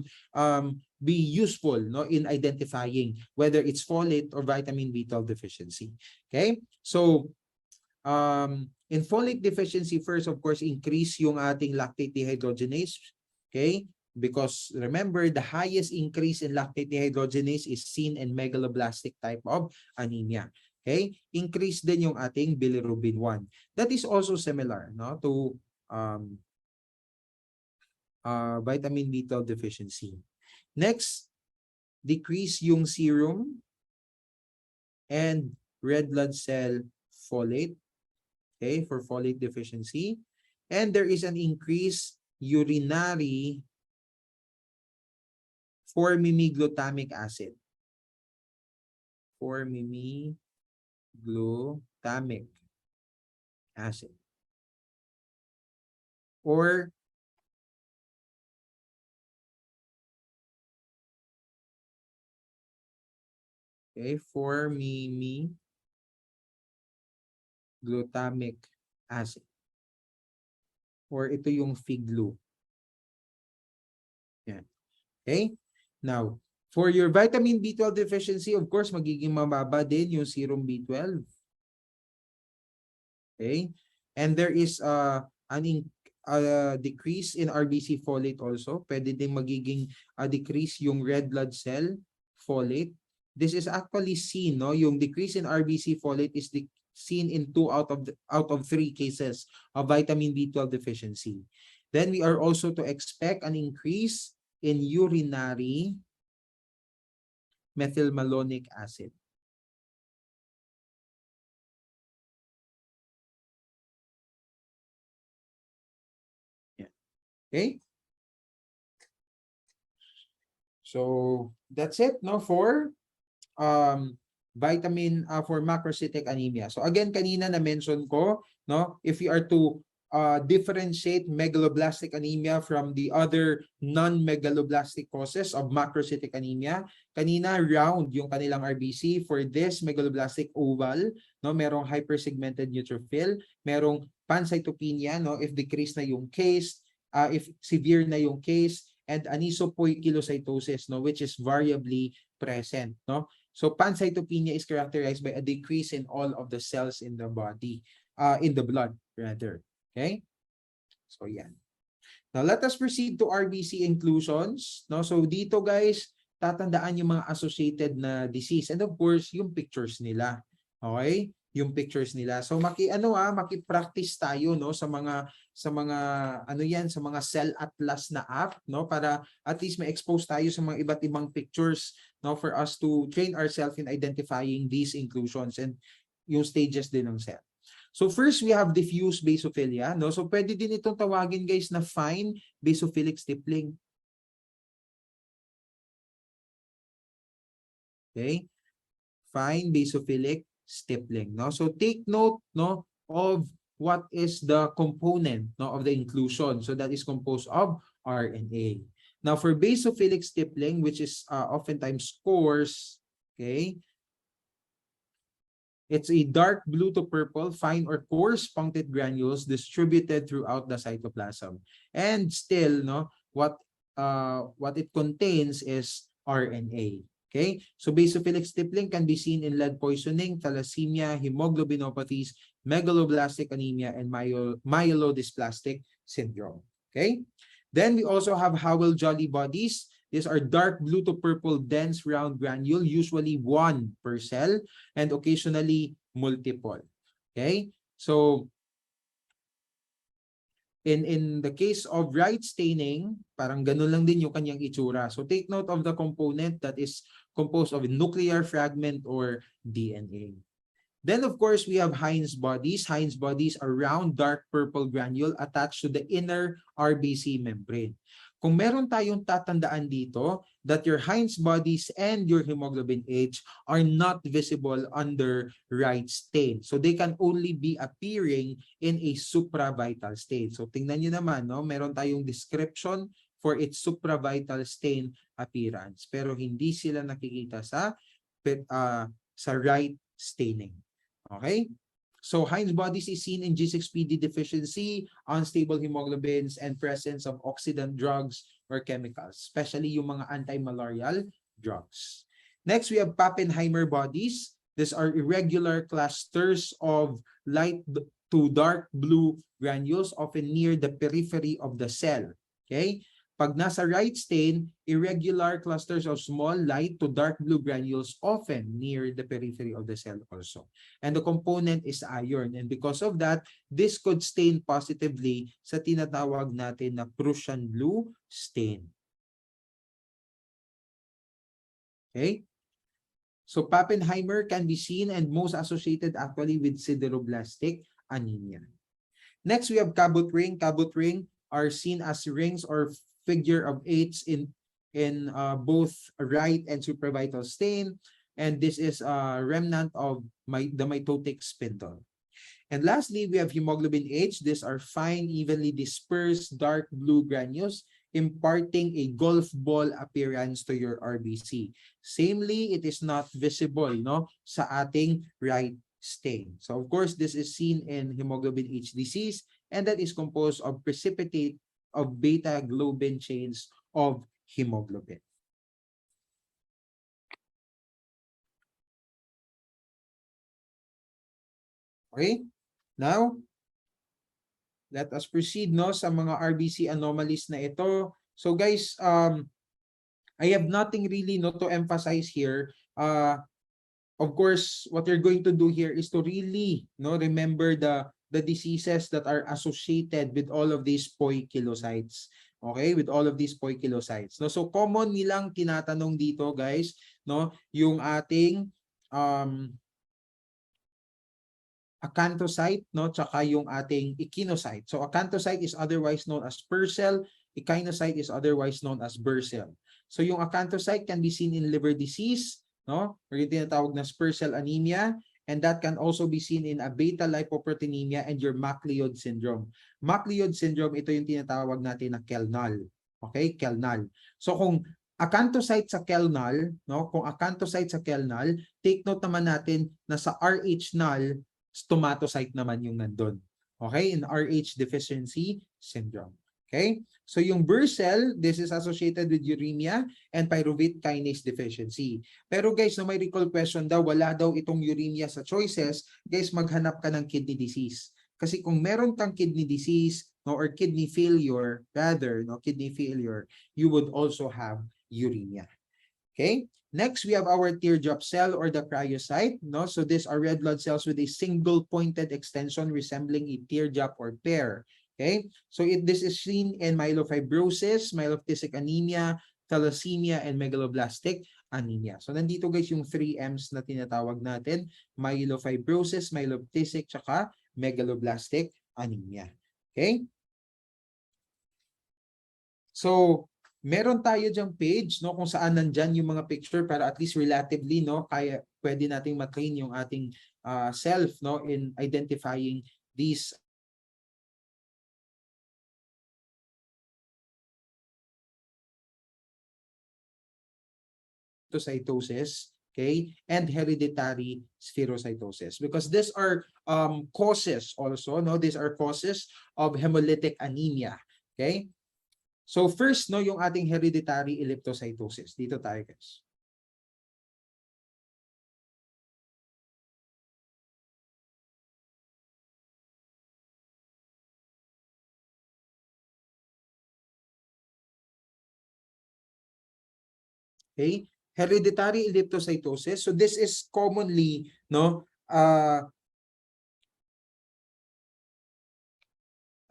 be useful, no, in identifying whether it's folate or vitamin B12 deficiency. Okay? So in folate deficiency, first, of course, increase yung ating lactate dehydrogenase. Okay? Because remember, the highest increase in lactate dehydrogenase is seen in megaloblastic type of anemia. Okay? Increase din yung ating bilirubin 1. That is also similar, no, to vitamin B12 deficiency. Next, decrease yung serum and red blood cell folate. Okay, for folate deficiency. And there is an increased urinary 4-mimi-glutamic acid. 4-mimi-glutamic acid. or okay, 4-mimi-glutamic acid. Or ito yung figlu. Yan. Okay? Now, for your vitamin B12 deficiency, of course, magiging mababa din yung serum B12. Okay? And there is decrease in RBC folate also. Pwede din magiging decrease yung red blood cell folate. This is actually seen, no? Yung decrease in RBC folate is seen in 2 out of 3 cases of vitamin B12 deficiency. Then we are also to expect an increase in urinary methylmalonic acid. Yeah. Okay? So that's it, no, for vitamin for macrocytic anemia. So again, kanina na mention ko, no, if you are to differentiate megaloblastic anemia from the other non-megaloblastic causes of macrocytic anemia, kanina round yung kanilang RBC. For this megaloblastic oval, no, merong hypersegmented neutrophil, merong pancytopenia, no, if decreased na yung case, if severe na yung case, and anisopoikilocytosis, no, which is variably present, no. So pancytopenia is characterized by a decrease in all of the cells in the body, in the blood rather. Okay? So yan. Now let us proceed to RBC inclusions, no. So dito guys, tatandaan yung mga associated na disease and of course yung pictures nila. Okay? Yung pictures nila. So maki-practice tayo, no, sa mga sa mga cell atlas na app, no, para at least ma-expose tayo sa mga iba't ibang pictures, no, for us to train ourselves in identifying these inclusions and yung stages din ng cell. So first we have diffuse basophilia, no. So pwede din itong tawagin guys na fine basophilic stippling. Okay? Fine basophilic stippling, no. So take note, no, of what is the component, no, of the inclusion. So that is composed of RNA. Now for basophilic stippling, which is oftentimes coarse, okay, it's a dark blue to purple, fine or coarse punctate granules distributed throughout the cytoplasm. And still, no, what it contains is RNA. Okay, so basophilic stippling can be seen in lead poisoning, thalassemia, hemoglobinopathies, megaloblastic anemia, and myelodysplastic syndrome. Okay, then we also have Howell-Jolly bodies. These are dark blue to purple dense round granule, usually 1 per cell and occasionally multiple. Okay? So in the case of right staining, parang ganun lang din yung kanyang itsura. So take note of the component that is composed of a nuclear fragment or DNA. Then, of course, we have Heinz bodies. Heinz bodies are round, dark purple granule attached to the inner RBC membrane. Kung meron tayong tatandaan dito that your Heinz bodies and your hemoglobin H are not visible under right stain. So they can only be appearing in a supravital state. So tingnan nyo naman, no? Meron tayong description for its supravital stain appearance. Pero hindi sila nakikita sa right staining. Okay? So Heinz bodies is seen in G6PD deficiency, unstable hemoglobins, and presence of oxidant drugs or chemicals, especially yung mga anti-malarial drugs. Next, we have Pappenheimer bodies. These are irregular clusters of light to dark blue granules, often near the periphery of the cell. Okay? Pag nasa right stain, irregular clusters of small light to dark blue granules often near the periphery of the cell also. And the component is iron. And because of that, this could stain positively sa tinatawag natin na Prussian blue stain. Okay? So Pappenheimer can be seen and most associated actually with sideroblastic anemia. Next, we have Cabot ring. Cabot ring are seen as rings or figure of 8s in both right and supravital stain, and this is a remnant of the mitotic spindle. And lastly, we have hemoglobin H. These are fine, evenly dispersed, dark blue granules imparting a golf ball appearance to your RBC. Samely, it is not visible, no, sa ating right stain. So of course, this is seen in hemoglobin H disease, and that is composed of precipitate of beta globin chains of hemoglobin. Okay? Now, let us proceed no sa mga RBC anomalies na ito. So guys, I have nothing really no to emphasize here. Of course, what you're going to do here is to really no remember the diseases that are associated with all of these poikilocytes. Okay, with all of these poikilocytes. No, so common nilang tinatanong dito, guys, no, yung ating acanthocyte, no, tsaka yung ating echinocyte. So acanthocyte is otherwise known as Purcell, cell, echinocyte is otherwise known as Burr cell. So yung acanthocyte can be seen in liver disease, no, or yung tinatawag na Purcell cell anemia, and that can also be seen in a beta lipoproteinemia and your Macleod syndrome. Macleod syndrome, ito yung tinatawag natin na Kelnal. Okay, Kelnal. So kung acanthocyte sa Kelnal, no, kung acanthocyte sa Kelnal, take note naman natin na sa RH null, stomatocyte naman yung nandun. Okay, in RH deficiency syndrome. Okay, so yung Burr cell, this is associated with uremia and pyruvate kinase deficiency. Pero guys, no, may recall question daw, wala daw itong uremia sa choices. Guys, maghanap ka ng kidney disease. Kasi kung meron kang kidney disease, no, or kidney failure, rather, no, kidney failure, you would also have uremia. Okay? Next, we have our teardrop cell or the cryocyte. No? So these are red blood cells with a single pointed extension resembling a teardrop or pear. Okay? So this is seen in myelofibrosis, myelocytic anemia, thalassemia, and megaloblastic anemia. So nandito guys yung 3 M's na tinatawag natin, myelofibrosis, myelocytic, tsaka megaloblastic anemia. Okay? So, meron tayo diyang page no kung saan nandiyan yung mga picture para at least relatively no kaya pwede nating ma-train yung ating self no in identifying these cytosis, okay, and hereditary spherocytosis, because these are causes also, no, these are causes of hemolytic anemia. Okay, so first, no, yung ating hereditary elliptocytosis. Dito tayo, guys. Okay? Hereditary elliptocytosis. So this is commonly, no,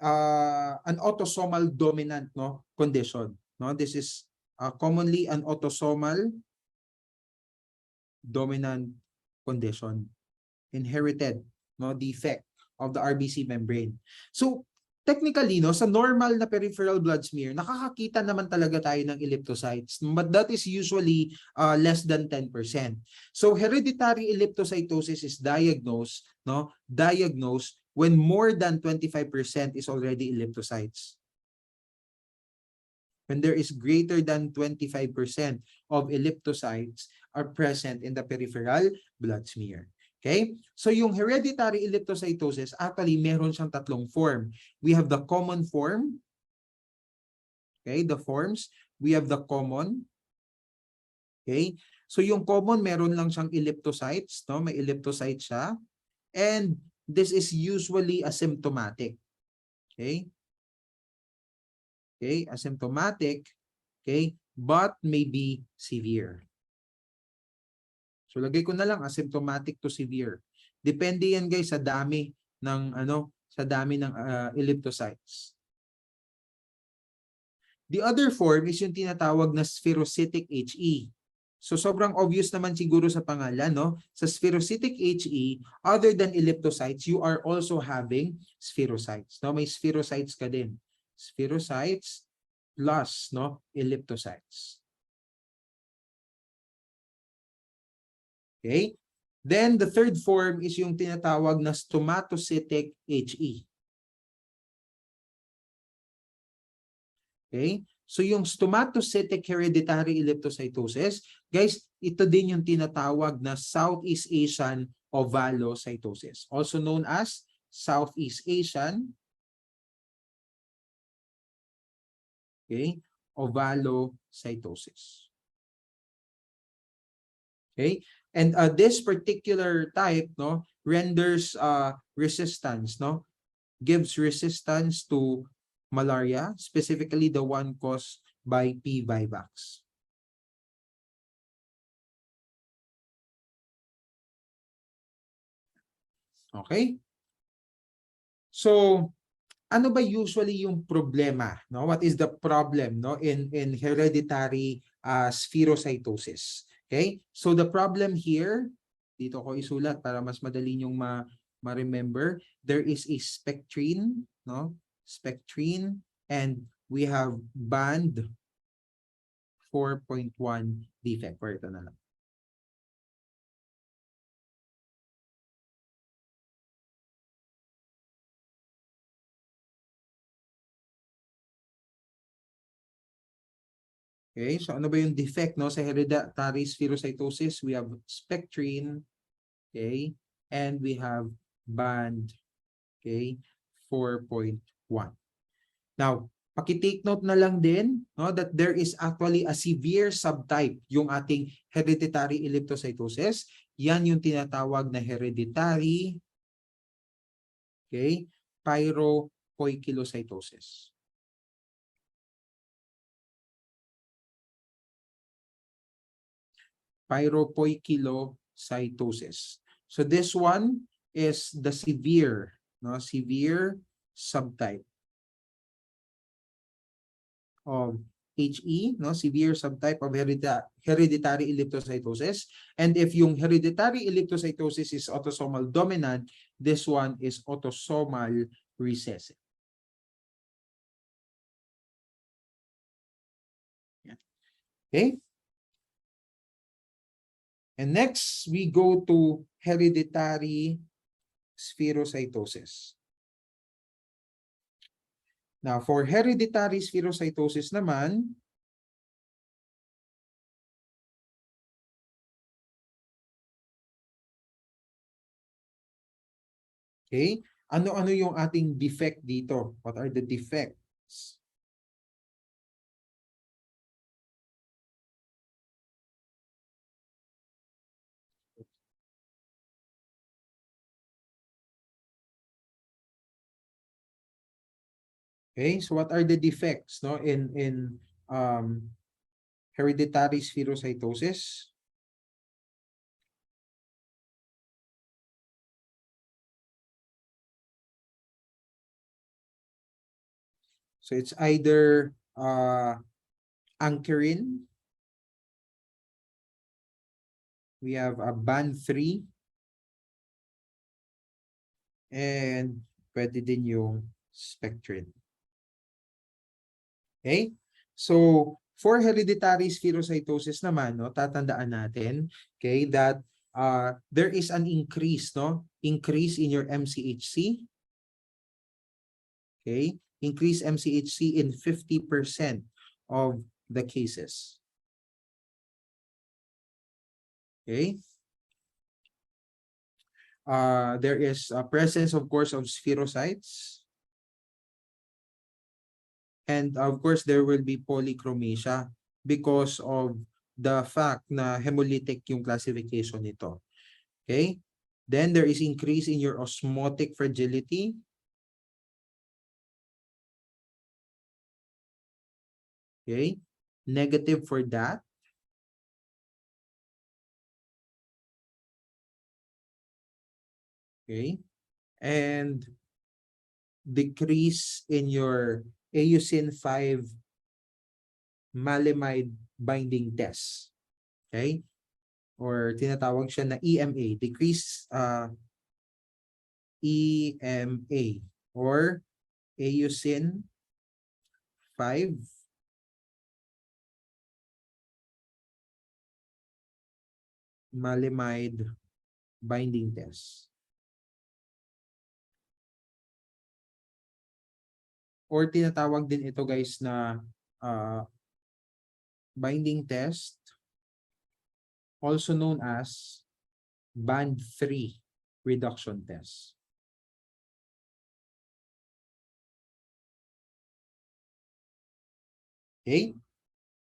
an autosomal dominant, no, condition. No, this is commonly an autosomal dominant condition, inherited, no, defect of the RBC membrane. So technically, no, sa normal na peripheral blood smear, nakakakita naman talaga tayo ng elliptocytes, but that is usually less than 10%. So hereditary elliptocytosis is diagnosed, no, diagnosed when more than 25% is already elliptocytes. When there is greater than 25% of elliptocytes are present in the peripheral blood smear. Okay? So yung hereditary elliptocytosis, actually meron siyang tatlong form. We have the common form. Okay, the forms. We have the common. Okay? So yung common, meron lang siyang elliptocytes, no? May elliptocyte siya. And this is usually asymptomatic. Okay? Okay, asymptomatic, okay, but may be severe. So lagay ko na lang asymptomatic to severe. Depende yan guys sa dami ng sa dami ng elliptocytes. The other form is yung tinatawag na spherocytic HE. So sobrang obvious naman siguro sa pangalan, no? Sa spherocytic HE, other than elliptocytes, you are also having spherocytes. No, may spherocytes ka din. Spherocytes plus, no, elliptocytes. Okay? Then the third form is yung tinatawag na stomatocytic HE. Okay? So yung stomatocytic hereditary elliptocytosis, guys, ito din yung tinatawag na Southeast Asian ovalocytosis, also known as Southeast Asian, okay, ovalocytosis. Okay? And this particular type, no, renders resistance, no, gives resistance to malaria, specifically the one caused by P. vivax. Okay? So, ano ba usually yung problema, no? What is the problem, no, in hereditary spherocytosis? Okay? So the problem here, dito ko isulat para mas madali nyong ma-remember, there is a spectrine, no? Spectrine, and we have band 4.1 defect. Or ito na lang. Okay, so ano ba yung defect, no, sa hereditary spherocytosis? We have spectrine, okay, and we have band, okay, 4.1. Now, paki-take note na lang din, no, that there is actually a severe subtype yung ating hereditary elliptocytosis. Yan yung tinatawag na hereditary, okay, pyropoikilocytosis. Pyropoikilocytosis. So this one is the severe, no, severe subtype of HE, no, severe subtype of hereditary elliptocytosis. And if yung hereditary elliptocytosis is autosomal dominant, this one is autosomal recessive. Okay? And next, we go to hereditary spherocytosis. Now, for hereditary spherocytosis naman, okay, ano-ano yung ating defect dito? What are the defects? Okay, so what are the defects, no, in hereditary spherocytosis? So it's either ankyrin, we have a band 3, and pwede din yung spectrin. Okay? So, for hereditary spherocytosis naman, no, tatandaan natin, okay, that there is an increase, no? Increase in your MCHC. Okay? Increase MCHC in 50% of the cases. Okay? There is a presence, of course, of spherocytes. And of course, there will be polychromasia because of the fact na hemolytic yung classification nito. Okay? Then there is increase in your osmotic fragility. Okay? Negative for that. Okay? And decrease in your eosin 5 malimide binding test. Okay? Or tinatawag siya na EMA, decrease EMA or eosin 5 malimide binding test. Or tinatawag din ito guys na binding test, also known as band 3 reduction test. Okay?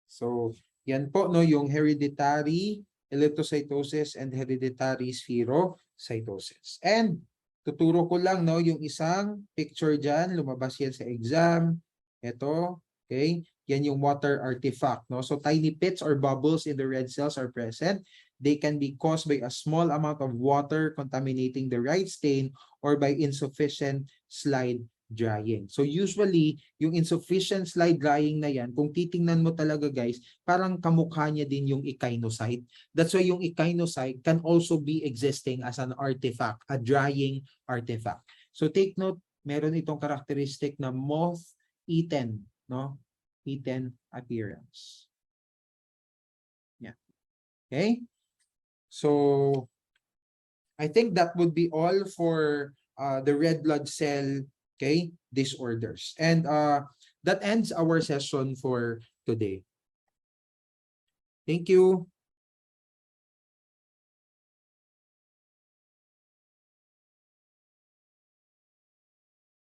So, yan po no yung hereditary erythrocytosis and hereditary spherocytosis. And tuturo ko lang no yung isang picture diyan, lumabas yan sa exam. Ito, okay? Yan yung water artifact, no? So tiny pits or bubbles in the red cells are present. They can be caused by a small amount of water contaminating the right stain or by insufficient slide drying. So usually, yung insufficient slide drying na yan, kung titingnan mo talaga guys, parang kamukha niya din yung echinocyte. That's why yung echinocyte can also be existing as an artifact, a drying artifact. So take note, meron itong characteristic na moth-eaten, no? Eaten appearance. Yeah. Okay? So, I think that would be all for the red blood cell, okay, disorders. And that ends our session for today. Thank you.